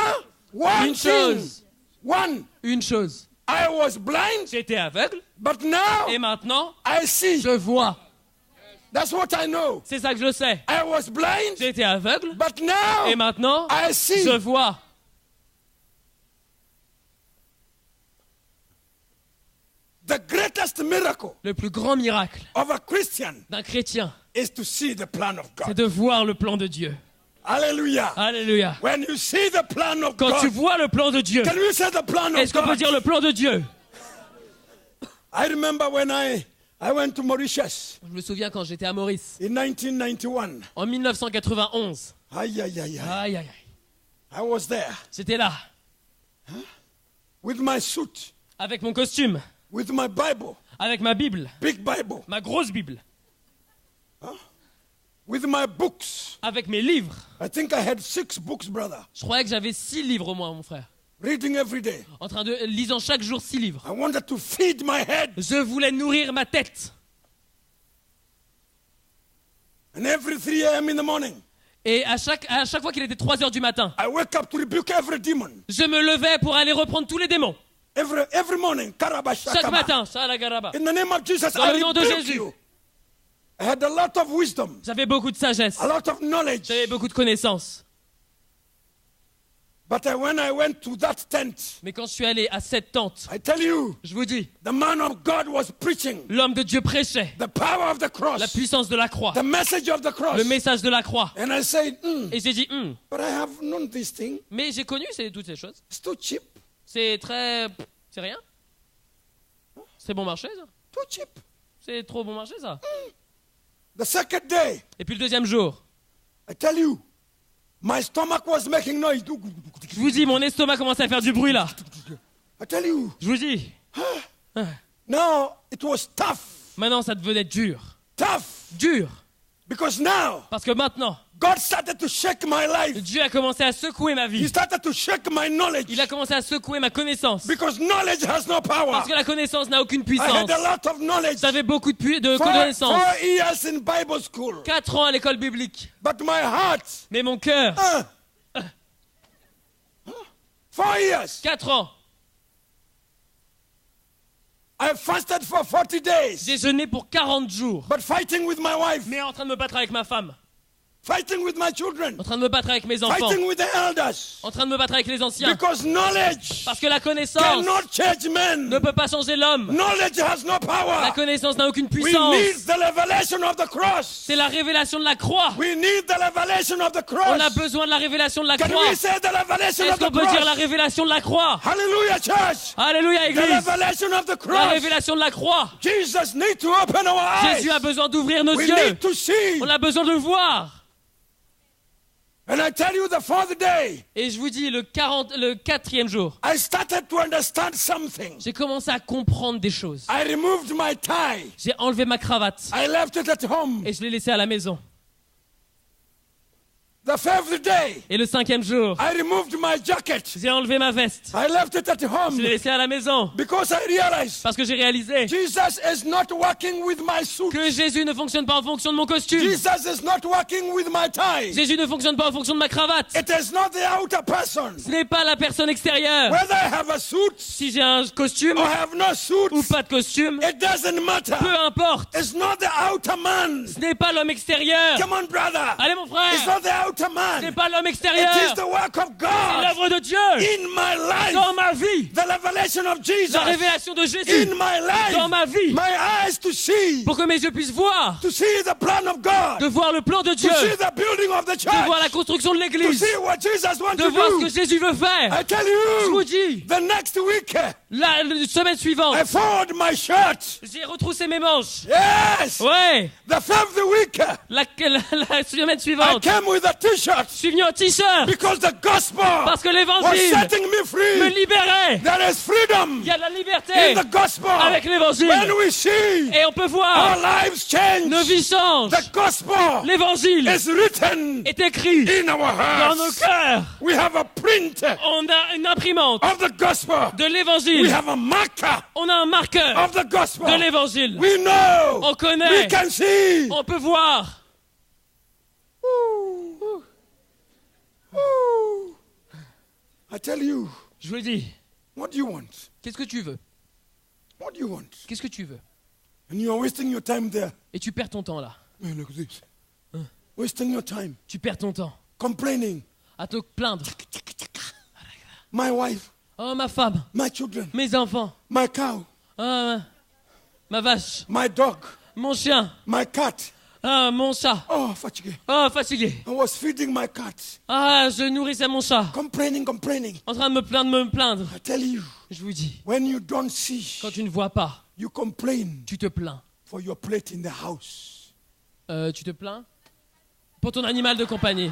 S1: One
S2: Une
S1: thing.
S2: chose.
S1: One.
S2: Une chose.
S1: I was blind,
S2: J'étais aveugle
S1: but now
S2: et maintenant,
S1: I see.
S2: je vois.
S1: That's what I know.
S2: C'est ça que je sais.
S1: I was blind,
S2: J'étais aveugle
S1: but now
S2: et maintenant,
S1: I see.
S2: je vois.
S1: The greatest miracle
S2: Le plus grand miracle
S1: of a Christian
S2: d'un chrétien,
S1: is to see the plan of
S2: c'est
S1: God.
S2: de voir le plan de Dieu.
S1: Hallelujah.
S2: Alléluia.
S1: When you see the plan of
S2: Quand tu
S1: God,
S2: vois le plan de Dieu,
S1: can you say the plan of
S2: est-ce qu'on peut
S1: God?
S2: dire le plan de Dieu?
S1: I remember when I went to Mauritius
S2: Je me souviens quand j'étais à Maurice,
S1: in 1991.
S2: en 1991.
S1: Aïe, aïe, aïe, aïe.
S2: Aïe, aïe, aïe.
S1: I was there
S2: J'étais là,
S1: with my suit,
S2: avec mon costume,
S1: with my Bible,
S2: avec ma Bible,
S1: big Bible,
S2: ma grosse Bible,
S1: with my books.
S2: avec mes livres.
S1: I think I had 6 books, brother,
S2: Je croyais que j'avais 6 livres, moi, mon frère.
S1: reading every day.
S2: En train de lisant chaque jour 6 livres.
S1: I wanted to feed my head.
S2: Je voulais nourrir ma tête.
S1: And every 3 a.m. in the morning,
S2: Et à chaque fois qu'il était 3 heures du matin,
S1: I wake up to rebuke every demon.
S2: je me levais pour aller reprendre tous les démons.
S1: Every morning,
S2: Chaque
S1: Karabashakama.
S2: matin, Shalagaraba.
S1: In the name of Jesus,
S2: Dans
S1: I
S2: le nom de
S1: rebuke
S2: Jésus.
S1: you. I had a lot of wisdom,
S2: J'avais beaucoup de sagesse.
S1: a lot of knowledge.
S2: J'avais beaucoup de connaissances.
S1: But when I went to that tent,
S2: Mais quand je suis allé à cette tente,
S1: I tell you,
S2: je vous dis,
S1: the man of God was preaching
S2: l'homme de Dieu prêchait
S1: the power of the
S2: la
S1: cross,
S2: puissance de la croix,
S1: the message of the cross.
S2: le message de la croix.
S1: And I said,
S2: Et j'ai dit,
S1: but I have known this thing.
S2: mais j'ai connu toutes ces choses.
S1: It's too cheap,
S2: C'est c'est rien. C'est bon marché, ça.
S1: too cheap.
S2: C'est trop bon marché, ça.
S1: The second day,
S2: Et puis le deuxième jour,
S1: I tell you, my stomach was making noise.
S2: je vous dis, mon estomac commençait à faire du bruit, là.
S1: I tell you,
S2: Je vous dis,
S1: now it was tough,
S2: maintenant, ça devenait dur.
S1: tough, because now
S2: Parce que maintenant,
S1: God started to shake my life.
S2: Dieu a commencé à secouer ma
S1: He
S2: vie.
S1: started to shake my knowledge,
S2: Il a commencé à secouer ma connaissance.
S1: because knowledge has no power.
S2: Parce que la connaissance n'a aucune
S1: I
S2: puissance.
S1: had a lot of knowledge.
S2: J'avais beaucoup de
S1: 4
S2: connaissances.
S1: years in Bible school,
S2: 4 ans à l'école biblique.
S1: but my heart,
S2: Mais mon cœur,
S1: 4 years.
S2: 4 ans.
S1: I fasted for 40 days,
S2: J'ai jeûné pour 40 jours.
S1: but fighting with my wife,
S2: Mais en train de me battre avec ma femme.
S1: fighting with my children,
S2: En train de me battre avec mes enfants.
S1: fighting with the elders,
S2: En train de me battre avec les anciens.
S1: because knowledge
S2: Parce que la connaissance
S1: cannot change men.
S2: ne peut pas changer l'homme.
S1: Knowledge has no
S2: La
S1: power.
S2: connaissance n'a aucune
S1: We
S2: puissance.
S1: need the revelation of the cross.
S2: C'est la révélation de la croix.
S1: We need the revelation of the
S2: On a
S1: cross.
S2: besoin de la révélation de la
S1: Can
S2: croix.
S1: we say the revelation
S2: Est-ce
S1: of
S2: qu'on
S1: the
S2: peut dire la
S1: cross?
S2: révélation de la croix?
S1: Hallelujah, church.
S2: Alléluia,
S1: The
S2: Église.
S1: revelation of the
S2: La
S1: cross.
S2: révélation de la croix.
S1: Jesus needs to open our eyes.
S2: Jésus a besoin d'ouvrir nos
S1: We
S2: yeux.
S1: need to see.
S2: On a besoin de le voir.
S1: And I tell you, the fourth day,
S2: Et je vous dis, le 4e jour,
S1: I started to understand something.
S2: j'ai commencé à comprendre des choses.
S1: I removed my tie.
S2: J'ai enlevé ma cravate
S1: I left it at home.
S2: et je l'ai laissée à la maison.
S1: The fifth day,
S2: Et le 5e jour,
S1: I removed my jacket.
S2: j'ai enlevé ma veste.
S1: I left it at
S2: Je l'ai
S1: home
S2: laissée à la maison.
S1: because I realized
S2: Parce que j'ai réalisé
S1: Jesus is not working with my suit.
S2: que Jésus ne fonctionne pas en fonction de mon costume.
S1: Jesus is not working with my tie.
S2: Jésus ne fonctionne pas en fonction de ma cravate.
S1: It is not the outer person.
S2: Ce n'est pas la personne extérieure.
S1: Whether I have a suit
S2: Si j'ai un costume
S1: or have no suit,
S2: ou pas de costume,
S1: it doesn't matter.
S2: peu importe.
S1: It's not the outer man.
S2: Ce n'est pas l'homme extérieur.
S1: Come on, brother.
S2: Allez mon
S1: It's
S2: frère,
S1: not the outer
S2: ce
S1: man.
S2: n'est pas l'homme
S1: It
S2: extérieur.
S1: is the work of
S2: C'est
S1: God
S2: l'œuvre de Dieu
S1: in my life.
S2: dans ma vie.
S1: The revelation of Jesus
S2: La révélation de Jésus
S1: in my life.
S2: dans ma vie.
S1: My eyes to see.
S2: Pour que mes yeux puissent voir,
S1: To see the plan of God.
S2: de voir le plan de Dieu,
S1: To see the building of the
S2: de voir
S1: church.
S2: la construction de
S1: To
S2: l'église,
S1: see what Jesus wants
S2: de
S1: to
S2: voir ce
S1: do.
S2: que Jésus veut faire.
S1: I tell
S2: Je vous
S1: you,
S2: dis,
S1: the next week,
S2: la semaine suivante,
S1: I fold my shirt.
S2: j'ai retroussé mes manches.
S1: Yes.
S2: Ouais,
S1: The fifth week,
S2: la semaine
S1: I
S2: suivante,
S1: came with a t-shirt
S2: je suis venu en t-shirt
S1: because the gospel
S2: parce que
S1: was
S2: l'évangile
S1: setting me
S2: me
S1: free.
S2: libérait.
S1: There is freedom
S2: Il y a de la liberté
S1: in the gospel.
S2: avec l'évangile.
S1: When we see
S2: Et on peut
S1: our
S2: voir
S1: lives change,
S2: nos vies changent.
S1: the gospel
S2: L'évangile
S1: is written
S2: est écrit
S1: in our
S2: dans nos
S1: hearts.
S2: cœurs.
S1: We have a print
S2: On a une imprimante
S1: of the gospel.
S2: de
S1: We
S2: l'évangile.
S1: have a marker
S2: On a un marqueur
S1: of the gospel.
S2: de l'évangile.
S1: We know.
S2: On
S1: We
S2: connaît.
S1: can see.
S2: On peut voir.
S1: Ooh. Ooh. I tell you,
S2: Je vous le dis.
S1: what do you want?
S2: Qu'est-ce que tu veux?
S1: What do you want?
S2: Qu'est-ce que tu veux?
S1: And you are wasting your time there.
S2: Et tu perds ton temps là.
S1: Man, look at this. Wasting your time.
S2: Tu perds ton temps
S1: Complaining.
S2: à te plaindre.
S1: My wife,
S2: Oh, ma femme,
S1: my children,
S2: mes enfants,
S1: my cow,
S2: ah, ma vache,
S1: my dog,
S2: mon chien,
S1: my cat.
S2: ah, mon chat.
S1: Oh, fatigué.
S2: Oh, fatigué.
S1: I was feeding my cat.
S2: Ah, je nourrissais mon chat.
S1: Complaining.
S2: En train de me plaindre.
S1: I tell you,
S2: Je vous dis,
S1: when you don't see,
S2: quand tu ne vois pas,
S1: you complain
S2: tu te plains.
S1: for your plate in the house.
S2: Tu te plains pour ton animal de compagnie.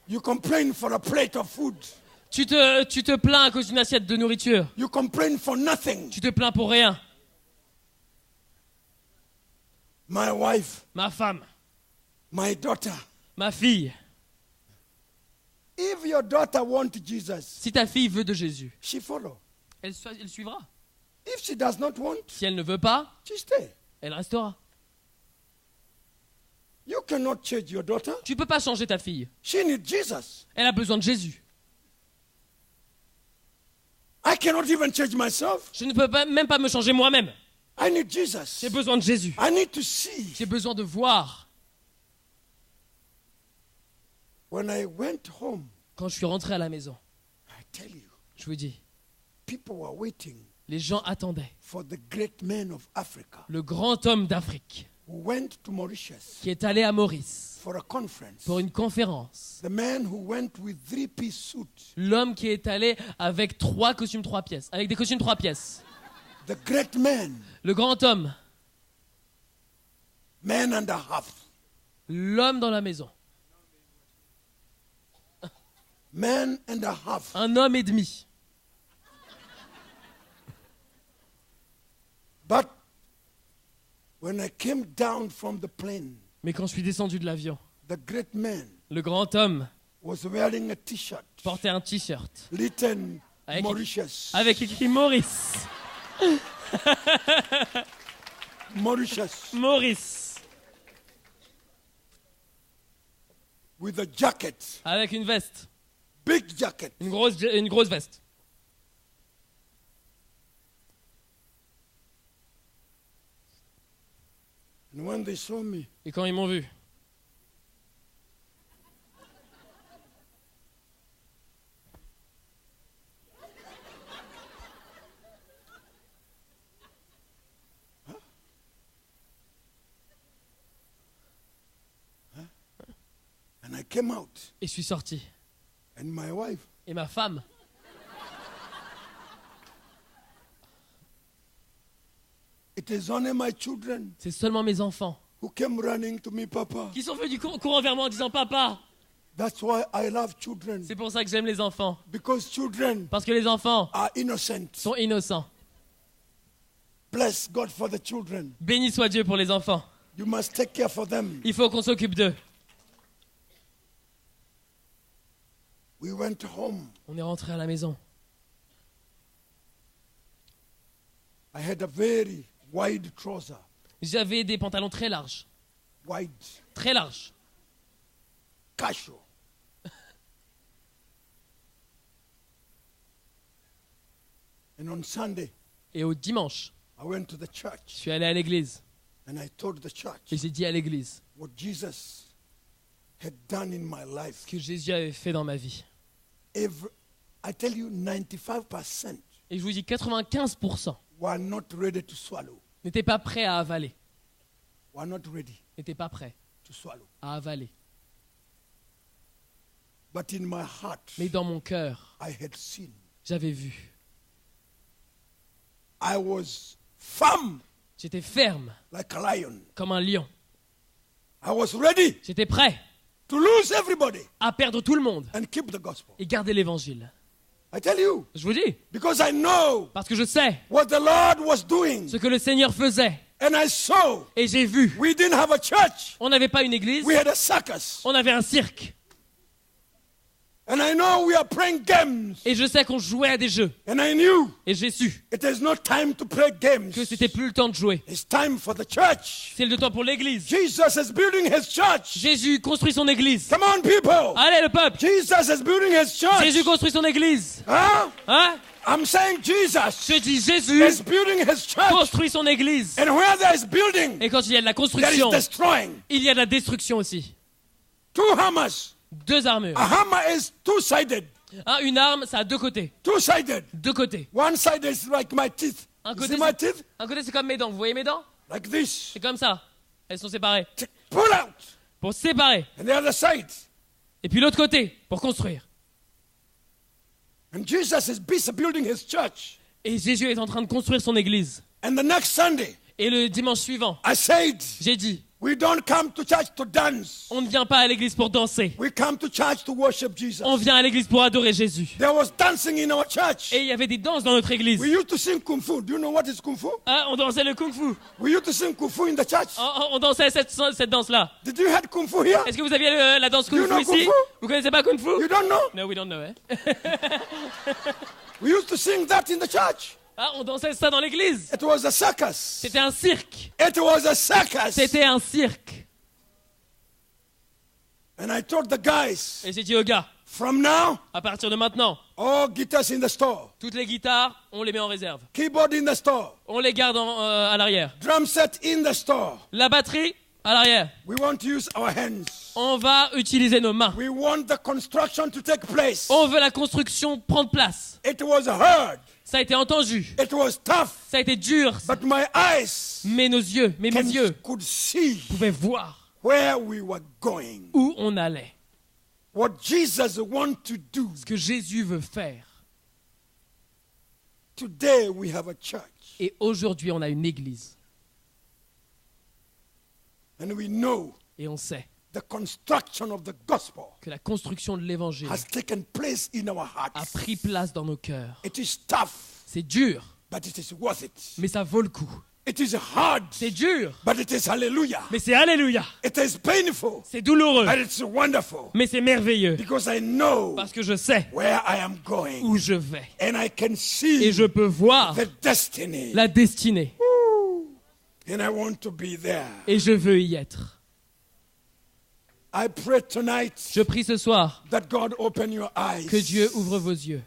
S1: You complain for a plate of food.
S2: Tu te plains à cause d'une assiette de nourriture.
S1: You complain for nothing.
S2: Tu te plains pour rien.
S1: My wife,
S2: Ma femme,
S1: my daughter.
S2: ma fille.
S1: If your daughter wants Jesus,
S2: Si ta fille veut de Jésus,
S1: she follow.
S2: elle suivra.
S1: If she does not want,
S2: Si elle ne veut pas,
S1: she stay.
S2: elle restera.
S1: You cannot change your daughter.
S2: Tu peux pas changer ta fille.
S1: She needs Jesus.
S2: Elle a besoin de Jésus.
S1: I cannot even change myself.
S2: Je ne peux même pas me changer moi-même.
S1: I need Jesus.
S2: J'ai besoin de Jésus.
S1: I need to see.
S2: J'ai besoin de voir.
S1: When I went home,
S2: Quand je suis rentré à la maison,
S1: I tell you,
S2: je vous dis,
S1: people were waiting
S2: les gens attendaient
S1: for the great man of Africa
S2: le grand homme d'Afrique
S1: who went to Mauritius
S2: qui est allé à Maurice
S1: for a conference.
S2: pour une conférence.
S1: The man who went with 3-piece suit.
S2: L'homme qui est allé avec 3 costumes 3 pièces, avec des costumes 3 pièces.
S1: The great man,
S2: Le grand homme,
S1: man and a half.
S2: l'homme dans la maison,
S1: Man and a half.
S2: un homme et demi.
S1: But when I came down from the plane,
S2: Mais quand je suis descendu de l'avion,
S1: the great man
S2: le grand homme
S1: was wearing a t-shirt
S2: portait un t-shirt
S1: written
S2: Avec-
S1: Mauritius.
S2: avec écrit Maurice.
S1: Mauritius.
S2: Maurice.
S1: With a jacket.
S2: Avec une veste.
S1: Big jacket.
S2: Une grosse veste.
S1: And when they saw me,
S2: Et quand ils m'ont vu,
S1: and I came out,
S2: et je suis sorti.
S1: and my wife,
S2: Et ma femme,
S1: it is only my children
S2: c'est seulement mes enfants,
S1: who came running to me, Papa.
S2: qui sont venus courant vers moi en disant Papa.
S1: That's why I love children.
S2: C'est pour ça que j'aime les enfants.
S1: Because children
S2: Parce que les enfants
S1: are innocent.
S2: sont innocents.
S1: Bless God for the children.
S2: Béni soit Dieu pour les enfants.
S1: You must take care for them.
S2: Il faut qu'on s'occupe d'eux.
S1: We went home.
S2: On est rentré à la maison.
S1: I had a very wide trouser.
S2: J'avais des pantalons très larges.
S1: Wide.
S2: Très larges.
S1: Casual. And on Sunday,
S2: Et au dimanche,
S1: I went to the
S2: je
S1: church
S2: suis allé à l'église.
S1: and I told the church
S2: Et j'ai dit à l'église
S1: what Jesus had done in my life.
S2: ce que Jésus avait fait dans ma vie.
S1: I tell you, 95%
S2: Et je vous dis 95%
S1: were not ready to swallow.
S2: n'étaient pas prêts à avaler.
S1: Were not ready
S2: N'étaient pas prêts
S1: to swallow.
S2: à avaler.
S1: But in my heart,
S2: Mais dans mon cœur,
S1: I had seen.
S2: j'avais vu.
S1: I was firm
S2: J'étais ferme
S1: like a lion.
S2: comme un lion.
S1: I was ready
S2: J'étais prêt
S1: to lose everybody
S2: à perdre tout le monde
S1: and keep the gospel.
S2: et garder l'évangile.
S1: I tell you,
S2: Je vous dis,
S1: because I know
S2: parce que je sais
S1: what the Lord was doing.
S2: ce que le Seigneur faisait.
S1: And I saw
S2: Et j'ai vu.
S1: we didn't have a church.
S2: On n'avait pas une église,
S1: We had a circus.
S2: on avait un cirque.
S1: And I know we are playing games.
S2: Et je sais qu'on jouait à des jeux.
S1: And I knew
S2: Et j'ai su
S1: it is not time to play games.
S2: que c'était plus le temps de jouer.
S1: It's time for the church.
S2: C'est le temps pour l'église.
S1: Jesus is building his church.
S2: Jésus construit son église.
S1: Come on, people.
S2: Allez le peuple.
S1: Jesus is building his church.
S2: Jésus construit son église.
S1: Huh?
S2: Hein?
S1: I'm saying Jesus
S2: Je dis Jésus
S1: is building his church.
S2: construit son église.
S1: And where there is building,
S2: Et quand il y a de la
S1: there is
S2: construction,
S1: destroying.
S2: il y a de la destruction aussi.
S1: 2 hammers.
S2: 2 armures.
S1: A hammer is two-sided.
S2: Hein, une arme, ça a 2 côtés.
S1: Two-sided.
S2: 2 côtés.
S1: One side is like my teeth.
S2: Un
S1: You
S2: côté,
S1: see my teeth?
S2: un côté, c'est comme mes dents. Vous voyez mes dents?
S1: Like this.
S2: C'est comme ça. Elles sont séparées.
S1: Pull out.
S2: Pour séparer.
S1: And the other side.
S2: Et puis l'autre côté, pour construire.
S1: And Jesus is busy building his church.
S2: Et Jésus est en train de construire son église.
S1: And the next Sunday,
S2: Et le dimanche suivant,
S1: I said,
S2: j'ai dit,
S1: we don't come to church to dance.
S2: on ne vient pas à l'église pour danser.
S1: We come to church to worship Jesus.
S2: On vient à l'église pour adorer Jésus.
S1: There was dancing in our church.
S2: Et il y avait des danses dans notre église.
S1: We used to sing kung fu. Do you know what is kung fu?
S2: Hein, on dansait le kung fu.
S1: We used to sing kung fu in the church.
S2: On dansait cette danse-là.
S1: Did you have kung fu here?
S2: Est-ce que vous aviez la danse kung
S1: You
S2: fu
S1: know
S2: ici?
S1: kung fu?
S2: Vous connaissez pas kung fu?
S1: You don't know?
S2: No, we don't know, eh?
S1: We used to sing that in the church.
S2: Ah, on dansait ça dans l'église.
S1: It was a circus.
S2: C'était un cirque.
S1: It was a circus.
S2: C'était un cirque.
S1: And I told the guys,
S2: Et j'ai dit aux gars,
S1: from now,
S2: à partir de maintenant,
S1: all guitars in the store,
S2: toutes les guitares, on les met en réserve.
S1: keyboard in the store,
S2: On les garde à l'arrière.
S1: drum set in the store.
S2: La batterie, à l'arrière.
S1: We want to use our hands.
S2: On va utiliser nos mains.
S1: We want the construction to take place.
S2: On veut la construction prendre place.
S1: It was hard.
S2: Ça a été entendu.
S1: It was tough.
S2: Ça a été dur.
S1: But my eyes
S2: Mais nos yeux, mes yeux
S1: could see
S2: pouvaient voir
S1: where we were going.
S2: où on allait.
S1: What Jesus wants to do.
S2: Ce que Jésus veut faire.
S1: Today we have a church.
S2: Et aujourd'hui, on a une église.
S1: And we know
S2: Et on sait
S1: the construction of the gospel
S2: que la construction de l'évangile
S1: has taken place in our
S2: a
S1: hearts.
S2: pris place dans nos cœurs.
S1: It is tough,
S2: C'est dur,
S1: but it is worth it.
S2: mais ça vaut le coup.
S1: It is hard,
S2: C'est dur,
S1: but it is hallelujah.
S2: mais c'est alléluia.
S1: It is painful,
S2: C'est douloureux,
S1: but it's wonderful.
S2: mais c'est merveilleux.
S1: Because I know
S2: Parce que je sais
S1: where I am going.
S2: où je vais.
S1: And I can
S2: Et
S1: see
S2: je peux voir
S1: the destiny.
S2: la destinée.
S1: And I want to be there.
S2: Et je veux y être.
S1: I pray tonight
S2: Je prie ce soir
S1: that God open your eyes.
S2: que Dieu ouvre vos yeux.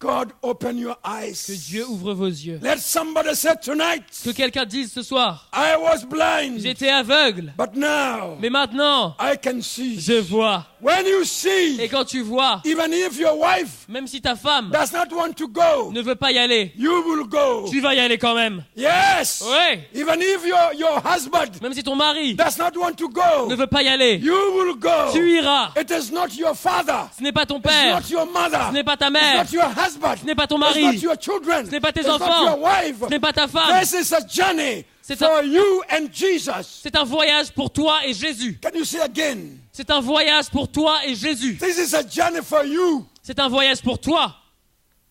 S1: God open your
S2: Que
S1: eyes.
S2: Dieu ouvre vos yeux.
S1: Let somebody say tonight,
S2: Que quelqu'un dise ce soir,
S1: I was blind,
S2: j'étais aveugle,
S1: but now
S2: mais maintenant,
S1: I can see.
S2: je vois.
S1: When you see,
S2: Et quand tu vois,
S1: even if your wife
S2: même si ta femme
S1: does not want to go,
S2: ne veut pas y aller,
S1: you will go.
S2: tu vas y aller quand même.
S1: Yes.
S2: Ouais.
S1: Even if your husband
S2: Même si ton mari
S1: does not want to go,
S2: ne veut pas y aller,
S1: you will go.
S2: tu iras.
S1: It is not your father.
S2: Ce n'est pas ton
S1: It's
S2: père,
S1: not your mother.
S2: ce n'est pas ta
S1: It's
S2: mère,
S1: not your husband.
S2: ce n'est pas ton
S1: It's
S2: mari,
S1: not your children.
S2: ce n'est pas tes
S1: It's
S2: enfants,
S1: not your wife.
S2: ce n'est pas ta femme.
S1: This is a journey
S2: C'est
S1: for you and Jesus.
S2: C'est un voyage pour toi et Jésus.
S1: Can you say again?
S2: C'est un voyage pour toi et Jésus.
S1: This is a journey for you
S2: C'est un voyage pour toi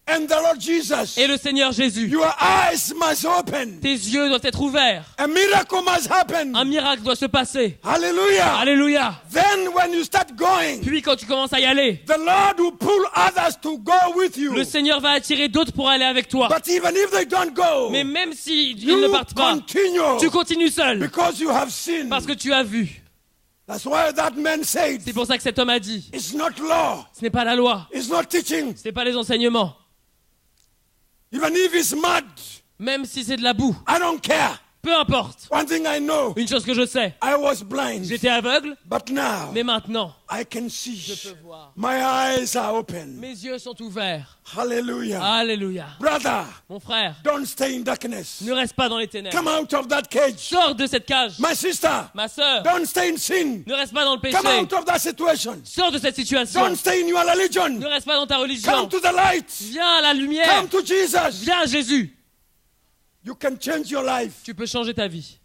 S1: and the Lord Jesus.
S2: et le Seigneur Jésus.
S1: Your eyes must open.
S2: Tes yeux doivent être ouverts.
S1: A miracle must happen.
S2: Un miracle doit se passer.
S1: Hallelujah.
S2: Alléluia.
S1: Then when you start going,
S2: Puis quand tu commences à y aller,
S1: the Lord will pull others to go with you.
S2: le Seigneur va attirer d'autres pour aller avec toi.
S1: But even if they don't go,
S2: Mais même si ils
S1: you
S2: ne partent pas,
S1: continue
S2: tu continues seul
S1: because you have seen.
S2: parce que tu as vu.
S1: That's why that man said,
S2: C'est pour ça que cet homme a dit,
S1: it's not law,
S2: ce n'est pas la loi,
S1: it's not teaching.
S2: ce n'est pas les enseignements.
S1: Even if it's mud,
S2: Même si c'est de la boue,
S1: I don't care.
S2: peu importe.
S1: One thing I know,
S2: Une chose que je sais,
S1: I was blind,
S2: j'étais aveugle,
S1: but now
S2: mais maintenant,
S1: I can
S2: je
S1: see.
S2: peux voir.
S1: My eyes are open.
S2: Mes yeux sont ouverts.
S1: Hallelujah.
S2: Alléluia.
S1: Brother,
S2: Mon frère,
S1: don't stay in darkness.
S2: ne reste pas dans les ténèbres.
S1: Come out of that cage.
S2: Sors de cette cage.
S1: My sister,
S2: Ma sœur,
S1: don't stay in sin.
S2: ne reste pas dans le péché.
S1: Come out of that situation.
S2: Sors de cette situation.
S1: Don't stay in your religion.
S2: Ne reste pas dans ta religion.
S1: Come to the light.
S2: Viens à la lumière.
S1: Come to Jesus.
S2: Viens à Jésus.
S1: You can change your life.
S2: Tu peux changer ta vie.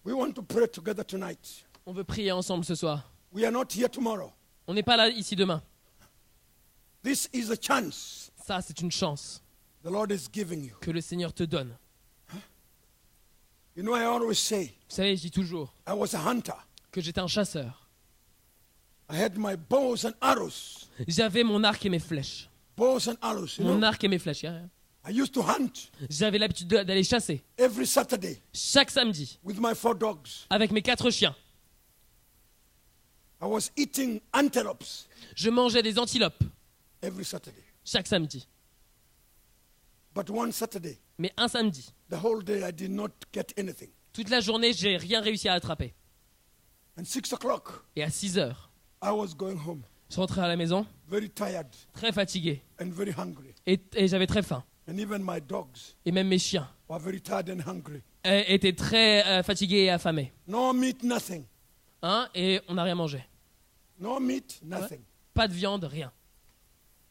S1: We want to pray together tonight.
S2: On veut prier ensemble ce soir.
S1: We are not here tomorrow.
S2: On n'est pas là ici demain.
S1: This is a chance
S2: Ça, c'est une chance
S1: the Lord is giving you.
S2: que le Seigneur te donne.
S1: You know, I always say,
S2: Vous savez, je dis toujours,
S1: I was a hunter.
S2: que j'étais un chasseur.
S1: I had my bows and arrows.
S2: J'avais mon arc et mes flèches.
S1: Bows and arrows, you
S2: Mon
S1: know.
S2: arc et mes flèches. Yeah.
S1: I used to hunt
S2: J'avais l'habitude d'aller chasser
S1: every Saturday
S2: chaque samedi
S1: with my 4 dogs.
S2: avec mes 4 chiens.
S1: I was eating antelopes
S2: Je mangeais des antilopes
S1: every Saturday.
S2: chaque samedi.
S1: But one Saturday,
S2: Mais un samedi,
S1: the whole day I did not get anything.
S2: toute la journée, j'ai rien réussi à attraper.
S1: And 6 o'clock,
S2: Et à 6 heures,
S1: I was going home,
S2: je rentrais à la maison,
S1: very tired
S2: très fatigué.
S1: and very hungry.
S2: Et j'avais très faim.
S1: And even my dogs
S2: Et même mes chiens
S1: were very tired and hungry.
S2: étaient très fatigués et affamés.
S1: No meat, nothing.
S2: Hein? Et on n'a rien mangé.
S1: No meat, nothing.
S2: Pas de viande, rien.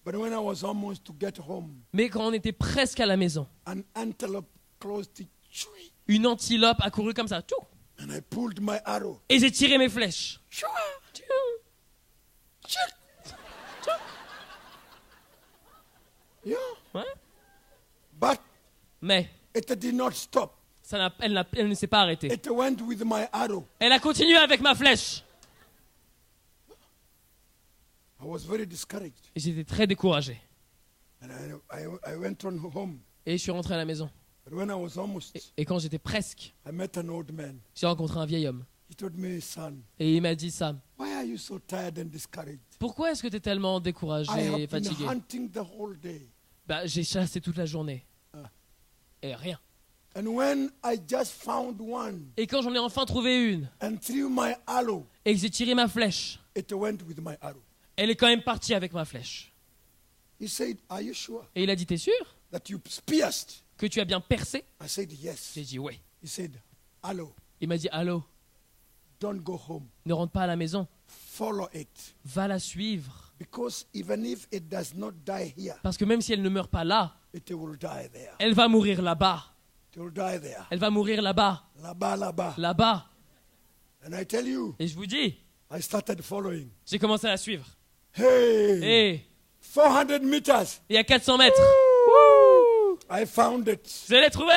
S1: But when I was almost to get home,
S2: Mais quand on était presque à la maison,
S1: an antelope close to chewy,
S2: une antilope a couru comme ça. Tchou.
S1: and I pulled my arrow.
S2: Et j'ai tiré mes flèches.
S1: Tchou,
S2: Tchou.
S1: tchou. Yeah.
S2: Ouais.
S1: But
S2: Mais
S1: it did not stop.
S2: elle ne s'est pas arrêtée.
S1: It went with my arrow.
S2: Elle a continué avec ma flèche.
S1: I was very discouraged.
S2: Et j'étais très découragé.
S1: And I went on home.
S2: Et je suis rentré à la maison.
S1: But when I was almost,
S2: Et quand j'étais presque,
S1: I met an old man.
S2: j'ai rencontré un vieil homme.
S1: He told me, son,
S2: Et il m'a dit, Sam,
S1: why are you so tired and discouraged?
S2: pourquoi est-ce que tu es tellement découragé
S1: I
S2: et
S1: have been
S2: fatigué?
S1: hunting the whole day.
S2: Bah, j'ai chassé toute la journée.
S1: Ah.
S2: Et rien.
S1: And when I just found one
S2: Et quand j'en ai enfin trouvé une,
S1: and threw my arrow,
S2: et que j'ai tiré ma flèche,
S1: it went with my arrow.
S2: elle est quand même partie avec ma flèche.
S1: He said, are you sure
S2: Et il a dit, t'es sûr
S1: that you pierced?
S2: que tu as bien percé?
S1: I said, yes.
S2: J'ai dit, oui.
S1: He said, hello,
S2: Il m'a dit, allô,
S1: don't go home.
S2: ne rentre pas à la maison.
S1: Follow it.
S2: Va la suivre.
S1: Because even if it does not die here,
S2: Parce que même si elle ne meurt pas là,
S1: it will die there.
S2: elle va mourir là-bas.
S1: It will die there.
S2: Elle va mourir là-bas.
S1: Laba, laba.
S2: Là-bas.
S1: And I tell you,
S2: Et je vous dis,
S1: I started following.
S2: j'ai commencé à la suivre.
S1: Hey,
S2: Et
S1: 400 meters.
S2: il y a 400 mètres.
S1: I found it.
S2: Vous allez trouver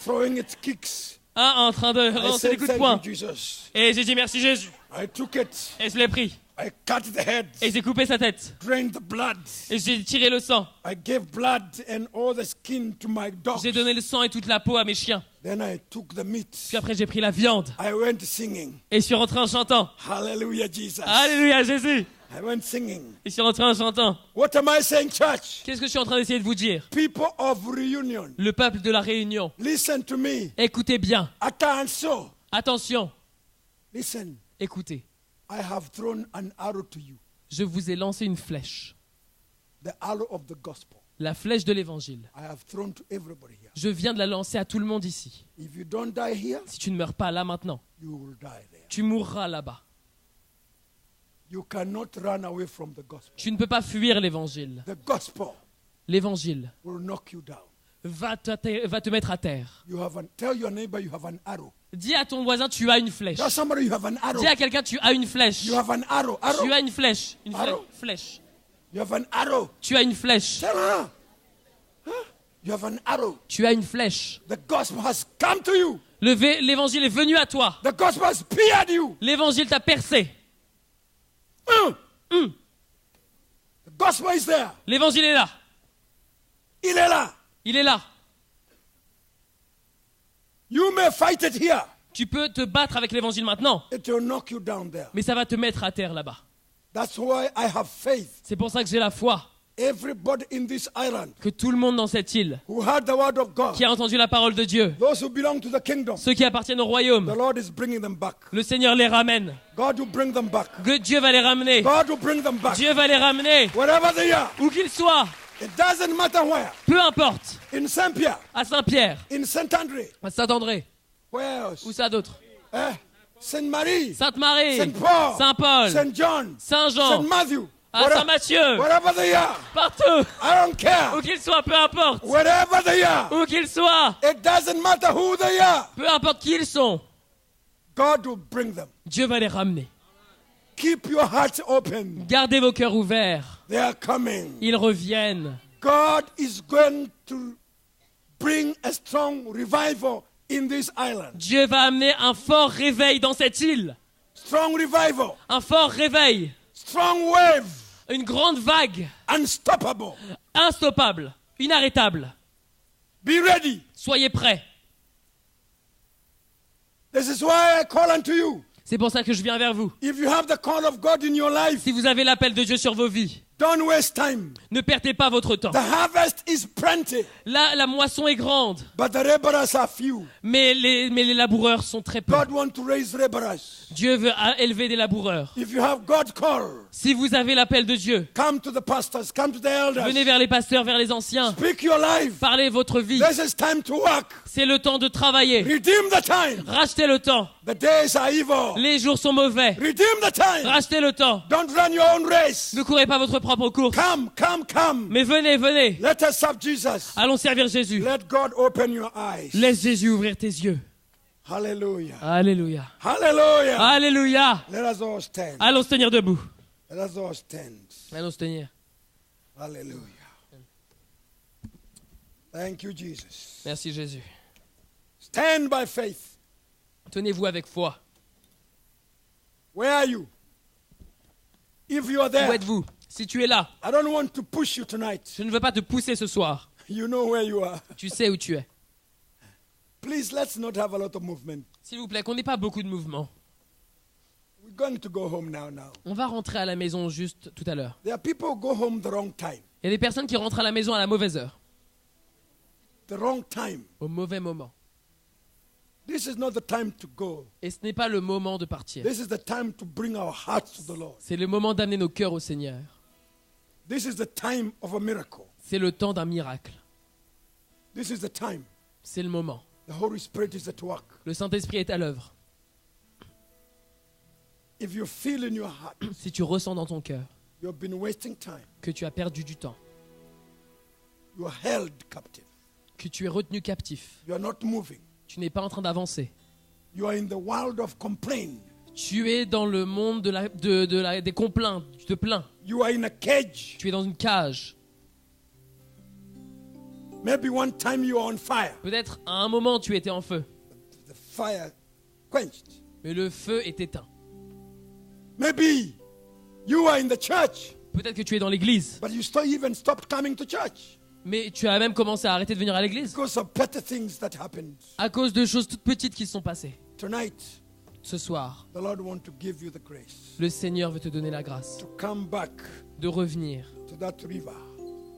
S1: Throwing its kicks.
S2: en train de
S1: I
S2: lancer des
S1: said,
S2: coups de
S1: thank
S2: poing.
S1: you, Jesus.
S2: Et j'ai dit merci Jésus.
S1: I took it.
S2: Et je l'ai pris.
S1: I cut the head.
S2: Et j'ai coupé sa tête.
S1: Drained the blood.
S2: Et j'ai tiré le sang.
S1: I gave blood and all the skin to my dogs.
S2: J'ai donné le sang et toute la peau à mes chiens.
S1: Then I took the meat.
S2: Puis après j'ai pris la viande.
S1: I went singing.
S2: Et je suis rentré en chantant.
S1: Hallelujah, Jesus.
S2: Alléluia Jésus.
S1: I went singing.
S2: Et je suis rentré en chantant.
S1: What am I saying, church?
S2: Qu'est-ce que je suis en train d'essayer de vous dire?
S1: People of reunion,
S2: Le peuple de la Réunion.
S1: listen to me.
S2: Écoutez bien.
S1: Attention.
S2: Attention.
S1: Listen.
S2: Écoutez.
S1: I have thrown an arrow to you.
S2: Je vous ai lancé une flèche.
S1: The arrow of the gospel.
S2: La flèche de l'évangile.
S1: I have thrown to everybody here.
S2: Je viens de la lancer à tout le monde ici.
S1: If you don't die here,
S2: Si tu ne meurs pas là maintenant,
S1: you will die there.
S2: tu mourras là-bas.
S1: You cannot run away from the gospel.
S2: Tu ne peux pas fuir l'évangile.
S1: The gospel
S2: L'évangile
S1: will knock you down.
S2: va te mettre à terre.
S1: Tell your neighbor you have an arrow.
S2: Dis à ton voisin, tu as une flèche.
S1: Tell somebody you have an arrow.
S2: Dis à quelqu'un, tu as une flèche.
S1: You have an arrow.
S2: Tu
S1: Arrow.
S2: as une flèche. Une
S1: Arrow.
S2: flèche.
S1: You have an arrow.
S2: Tu as une flèche.
S1: Tell her. Huh? You have an arrow.
S2: Tu as une flèche.
S1: The gospel has come to you.
S2: L'évangile est venu à toi.
S1: The gospel has pierced you.
S2: L'évangile t'a percé.
S1: The gospel is there.
S2: L'évangile est là.
S1: Il est là.
S2: Il est là.
S1: You may fight it here.
S2: Tu peux te battre avec l'évangile maintenant,
S1: It will knock you down there.
S2: mais ça va te mettre à terre là-bas.
S1: That's why I have faith.
S2: C'est pour ça que j'ai la foi
S1: Everybody in this island
S2: que tout le monde dans cette île
S1: who heard the word of God,
S2: qui a entendu la parole de Dieu,
S1: those who belong to the kingdom,
S2: ceux qui appartiennent au
S1: the
S2: royaume,
S1: Lord is bringing them back.
S2: le Seigneur les ramène.
S1: God will bring them back.
S2: Que Dieu va les ramener.
S1: God will bring them back.
S2: Dieu va les ramener.
S1: Wherever they are.
S2: Où qu'ils soient,
S1: It doesn't matter where.
S2: peu importe.
S1: In Saint-Pierre,
S2: À Saint-Pierre,
S1: in Saint-André,
S2: à Saint-André,
S1: where else?
S2: où ça d'autre?
S1: Sainte-Marie,
S2: Sainte-Marie,
S1: Saint-Paul,
S2: Saint-Paul,
S1: Saint John,
S2: Saint-Jean,
S1: Saint-Matthew,
S2: à Saint-Matthieu,
S1: wherever they are.
S2: partout,
S1: I don't care.
S2: où qu'ils soient, peu importe.
S1: Wherever they are.
S2: Où qu'ils soient,
S1: It doesn't matter who they are.
S2: peu importe qui ils sont,
S1: God will bring them.
S2: Dieu va les ramener.
S1: Keep your hearts open.
S2: Gardez vos cœurs ouverts.
S1: They are coming.
S2: Ils reviennent.
S1: God is going to bring a strong revival in this island.
S2: Dieu va amener un fort réveil dans cette île.
S1: Strong revival.
S2: Un fort réveil.
S1: Strong wave.
S2: Une grande vague.
S1: Unstoppable.
S2: Instoppable. Inarrêtable.
S1: Be ready.
S2: Soyez prêts.
S1: This is why I call unto you.
S2: C'est pour ça que je viens vers vous.
S1: If you have the call of God in your life,
S2: Si vous avez l'appel de Dieu sur vos vies,
S1: don't waste time.
S2: ne perdez pas votre temps.
S1: The harvest is plenty,
S2: La moisson est grande,
S1: but the laborers are few.
S2: mais les laboureurs sont très peu.
S1: God wants to raise laborers.
S2: Dieu veut élever des laboureurs.
S1: If you have God's call,
S2: Si vous avez l'appel de Dieu,
S1: come to the pastors, come to the elders.
S2: venez vers les pasteurs, vers les anciens.
S1: Speak your life.
S2: Parlez votre vie.
S1: This is time to work.
S2: C'est le temps de travailler.
S1: Redeem the time.
S2: Rachetez le temps.
S1: The days are evil.
S2: Les jours sont mauvais.
S1: Redeem the time.
S2: Rachetez le temps.
S1: Don't run your own race.
S2: Ne courez pas votre propre course.
S1: Come.
S2: Mais venez, venez.
S1: Let us serve Jesus.
S2: Allons servir Jésus.
S1: Let God open your eyes.
S2: Laisse Jésus ouvrir tes yeux.
S1: Hallelujah.
S2: Alléluia.
S1: Hallelujah.
S2: Alléluia.
S1: Let us all stand.
S2: Allons se tenir debout.
S1: Let us all stand.
S2: Allons se tenir.
S1: Hallelujah. Thank you, Jesus.
S2: Merci Jésus.
S1: Stand by faith.
S2: Tenez-vous avec foi.
S1: Where are you? If you are
S2: Où
S1: there,
S2: êtes-vous? Si tu es là,
S1: I don't want to push you tonight.
S2: je ne veux pas te pousser ce soir.
S1: You know where you are.
S2: Tu sais où tu es.
S1: Please, let's not have a lot of movement.
S2: S'il vous plaît, qu'on n'ait pas beaucoup de mouvement.
S1: We're going to go home now.
S2: On va rentrer à la maison juste tout à l'heure.
S1: There are people who go home the wrong time.
S2: Il y a des personnes qui rentrent à la maison à la mauvaise heure,
S1: The wrong time.
S2: au mauvais moment.
S1: This is not the time to go.
S2: Et ce n'est pas le moment de partir.
S1: This is the time to bring our hearts to the Lord.
S2: C'est le moment d'amener nos cœurs au Seigneur.
S1: This is the time of a miracle.
S2: C'est le temps d'un miracle.
S1: This is the time.
S2: C'est le moment.
S1: The Holy Spirit is at work.
S2: Le Saint-Esprit est à l'œuvre.
S1: If you feel in your heart
S2: Si tu ressens dans ton cœur
S1: you have been wasting time,
S2: que tu as perdu du temps,
S1: you are held captive,
S2: que tu es retenu captif,
S1: you are not moving,
S2: tu n'es pas en train d'avancer,
S1: you are in the world of complaint,
S2: tu es dans le monde des complaints, tu te plains,
S1: you are in a cage.
S2: tu es dans une cage.
S1: Maybe one time you are on fire,
S2: Peut-être à un moment tu étais en feu,
S1: the fire quenched.
S2: mais le feu est éteint.
S1: Maybe you are in the church,
S2: Peut-être que tu es dans l'église,
S1: but you still even stopped coming to church
S2: mais tu as même commencé à arrêter de venir à l'église
S1: because of petty things that happened.
S2: à cause de choses toutes petites qui se sont passées.
S1: Tonight,
S2: Ce soir,
S1: the Lord wants to give you the grace
S2: le Seigneur veut te donner la grâce
S1: to come back
S2: de revenir
S1: to that river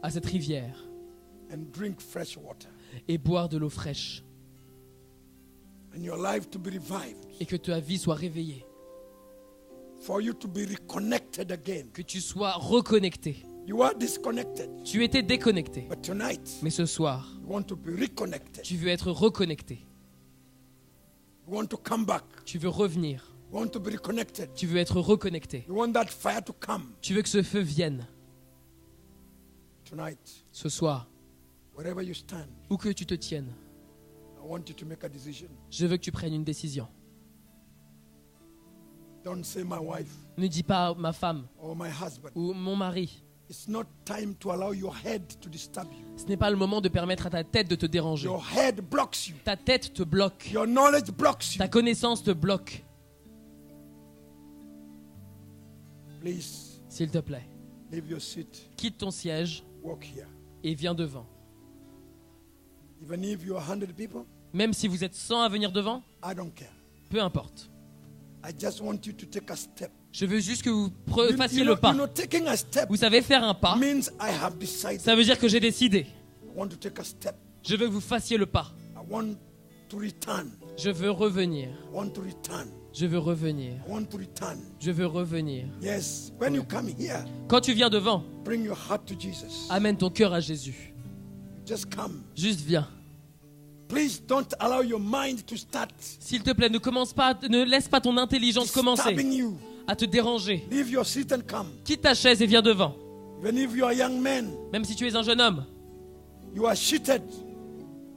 S2: à cette rivière
S1: and drink fresh water,
S2: et boire de l'eau fraîche
S1: and your life to be revived,
S2: et que ta vie soit réveillée,
S1: for you to be reconnected again.
S2: que tu sois reconnecté.
S1: You are disconnected,
S2: Tu étais déconnecté,
S1: but tonight
S2: mais ce soir,
S1: you want to be reconnected.
S2: tu veux être reconnecté.
S1: You want to come back.
S2: Tu veux revenir.
S1: You want to be reconnected.
S2: Tu veux être reconnecté.
S1: You want that fire to come.
S2: Tu veux que ce feu vienne
S1: Tonight,
S2: ce soir,
S1: wherever you stand,
S2: où que tu te tiennes.
S1: I want you to make a decision.
S2: Je veux que tu prennes une décision.
S1: Don't say my wife
S2: Ne dis pas ma femme
S1: or my husband.
S2: ou mon mari.
S1: It's not time to allow your head to disturb you.
S2: Ce n'est pas le moment de permettre à ta tête de te déranger.
S1: Your head blocks you.
S2: Ta tête te bloque.
S1: Your knowledge blocks you.
S2: Ta connaissance te bloque.
S1: Please
S2: S'il te plaît,
S1: leave your seat.
S2: quitte ton siège
S1: Walk here.
S2: et viens devant.
S1: Even if you are 100 people,
S2: Même si vous êtes 100 à venir devant,
S1: I don't care.
S2: peu importe.
S1: I just want you to take a step.
S2: Je veux juste que vous
S1: You
S2: fassiez
S1: know,
S2: le pas.
S1: taking a step
S2: Vous savez faire un pas,
S1: means I have decided.
S2: ça veut dire que j'ai décidé.
S1: I want to take a step.
S2: Je veux que vous fassiez le pas.
S1: I want to return.
S2: Je veux revenir.
S1: I want to return.
S2: Je veux revenir.
S1: I want to return.
S2: Je veux revenir.
S1: Yes, when you come here,
S2: Quand tu viens devant,
S1: bring your heart to Jesus.
S2: amène ton cœur à Jésus.
S1: Just come.
S2: Juste viens.
S1: Please don't allow your mind to start
S2: S'il te plaît, ne laisse pas ton intelligence commencer
S1: disturbing you.
S2: à te déranger.
S1: Leave your seat and come.
S2: Quitte ta chaise et viens devant.
S1: Even if you are a young man,
S2: Même si tu es un jeune homme,
S1: you are cheated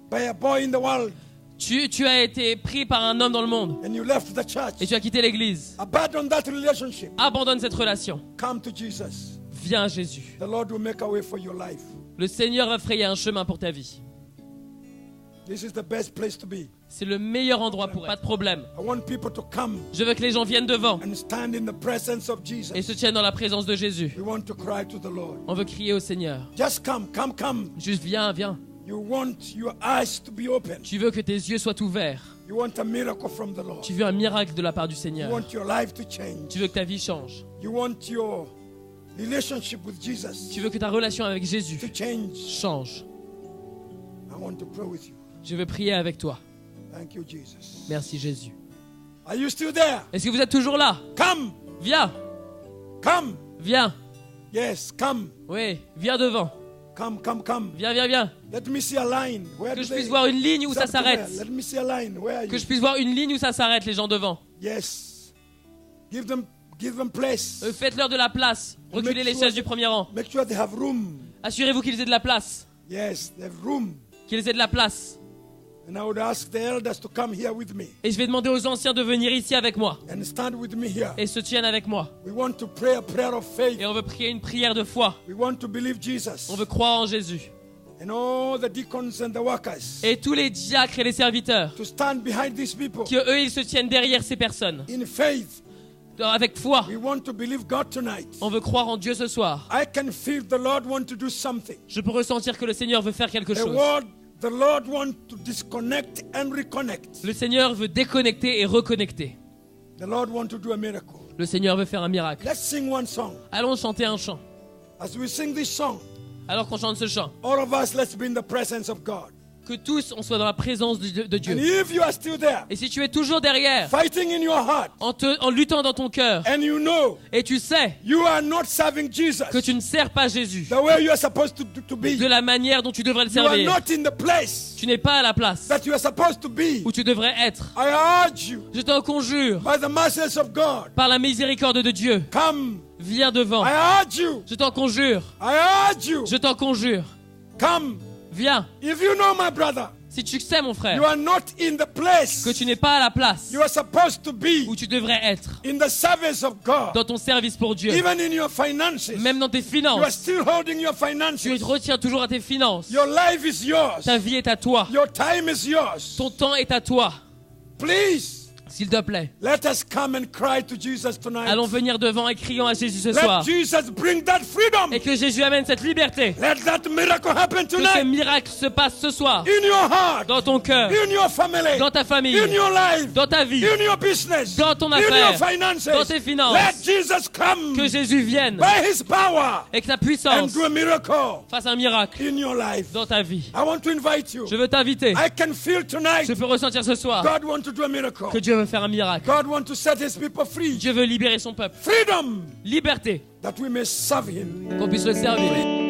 S1: by a boy in the world
S2: tu as été pris par un homme dans le monde
S1: and you left the church.
S2: et tu as quitté l'église.
S1: Abandon that relationship.
S2: Abandonne cette relation.
S1: Come to Jesus.
S2: Viens à Jésus.
S1: The Lord will make a way for your life.
S2: Le Seigneur va frayer un chemin pour ta vie.
S1: This is the best place to be.
S2: C'est le meilleur endroit pour être. Pas de problème.
S1: I want people to come
S2: Je veux que les gens viennent devant
S1: and stand in the presence of Jesus.
S2: et se tiennent dans la présence de Jésus.
S1: We want to cry to the Lord.
S2: On veut crier au Seigneur.
S1: Just come.
S2: Juste viens, viens.
S1: You want your eyes to be open.
S2: Tu veux que tes yeux soient ouverts.
S1: You want a miracle from the Lord.
S2: Tu veux un miracle de la part du
S1: You
S2: Seigneur.
S1: want your life to change.
S2: Tu veux que ta vie change.
S1: You want your relationship with Jesus
S2: Tu veux que ta relation avec Jésus
S1: to change.
S2: change.
S1: I want to pray with you.
S2: Je veux prier avec toi.
S1: Thank you, Jesus.
S2: Merci Jésus.
S1: Are you still there?
S2: Est-ce que vous êtes toujours là?
S1: Come.
S2: Viens,
S1: Come.
S2: viens.
S1: Yes, come.
S2: Oui, viens devant.
S1: Come.
S2: Viens, viens, viens.
S1: Let me see a line. Where
S2: Que
S1: do
S2: je
S1: they-
S2: puisse voir une ligne où ça
S1: Stop there.
S2: s'arrête.
S1: Let me see a line. Where are
S2: Que
S1: you?
S2: je puisse voir une ligne où ça s'arrête, les gens devant.
S1: Yes. Give them place.
S2: Faites-leur de la place. Reculez les chaises du premier rang.
S1: Make sure they have room.
S2: Assurez-vous qu'ils aient de la place.
S1: Yes, they have room.
S2: Qu'ils aient de la place.
S1: And I would ask the elders to come here with me
S2: Et je vais demander aux anciens de venir ici avec moi.
S1: and stand with me here.
S2: Et se tiennent avec moi.
S1: We want to pray a prayer of faith.
S2: Et on veut prier une prière de foi.
S1: We want to believe Jesus.
S2: On veut croire en Jésus.
S1: And all the deacons and the workers
S2: Et tous les diacres et les serviteurs,
S1: to stand behind these people
S2: que eux, ils se tiennent derrière ces personnes.
S1: in faith.
S2: Avec foi.
S1: We want to believe God tonight.
S2: On veut croire en Dieu ce soir.
S1: I can feel the Lord want to do something.
S2: Je peux ressentir que le Seigneur veut faire quelque chose.
S1: The Lord want to disconnect and reconnect.
S2: Le Seigneur veut déconnecter et reconnecter.
S1: The Lord want to do a miracle.
S2: Le Seigneur veut faire un miracle.
S1: Let's sing one song.
S2: Allons chanter un chant.
S1: As we sing this song,
S2: Alors qu'on chante ce chant,
S1: all of us, let's be in the presence of God.
S2: que tous on soit dans la présence de Dieu.
S1: And if you are still there,
S2: Et si tu es toujours derrière,
S1: fighting in your heart,
S2: en luttant dans ton cœur,
S1: and you know
S2: et tu sais
S1: you are not serving Jesus
S2: que tu ne sers pas Jésus
S1: the way you are supposed to be,
S2: de la manière dont tu devrais le
S1: you are
S2: servir,
S1: not in the place
S2: tu n'es pas à la place
S1: that you are supposed to be,
S2: où tu devrais être.
S1: I urge you,
S2: Je t'en conjure,
S1: by the mercies of God,
S2: par la miséricorde de Dieu,
S1: come.
S2: viens devant.
S1: I urge you,
S2: Je t'en conjure,
S1: I urge you,
S2: je t'en conjure,
S1: come.
S2: viens.
S1: If you know, my brother,
S2: Si tu sais, mon
S1: you
S2: frère,
S1: are not in the place
S2: que tu n'es pas à la place
S1: you are supposed to be
S2: où tu devrais être
S1: in the service of God,
S2: dans ton service pour Dieu,
S1: even in your finances,
S2: même dans tes
S1: you are
S2: finances,
S1: still holding your
S2: tu
S1: finances.
S2: te retiens toujours à tes finances.
S1: Your life is yours.
S2: Ta vie est à toi,
S1: Your time is yours.
S2: ton temps est à toi.
S1: Please,
S2: S'il te plaît,
S1: let us come and cry to Jesus tonight.
S2: allons venir devant et crions à Jésus ce
S1: Let
S2: soir.
S1: Jesus bring that freedom.
S2: Et que Jésus amène cette liberté.
S1: Let that miracle happen
S2: Que ce
S1: tonight.
S2: miracle se passe ce soir.
S1: In your heart,
S2: Dans ton cœur,
S1: in your family,
S2: dans ta famille,
S1: in your life,
S2: dans ta vie,
S1: in your business,
S2: dans ton
S1: in your
S2: affaire,
S1: finances.
S2: dans tes finances.
S1: Let Jesus come
S2: Que Jésus vienne
S1: by His power
S2: et que sa
S1: and
S2: puissance
S1: do a miracle
S2: fasse un miracle
S1: in your life.
S2: dans ta vie.
S1: I want to invite you.
S2: Je veux t'inviter.
S1: I can feel tonight
S2: Je peux ressentir ce soir
S1: God want to do a miracle.
S2: que Dieu veut faire un miracle.
S1: God want to set His people free.
S2: Dieu veut libérer son peuple.
S1: Freedom
S2: Liberté,
S1: that we may serve Him.
S2: qu'on puisse le servir.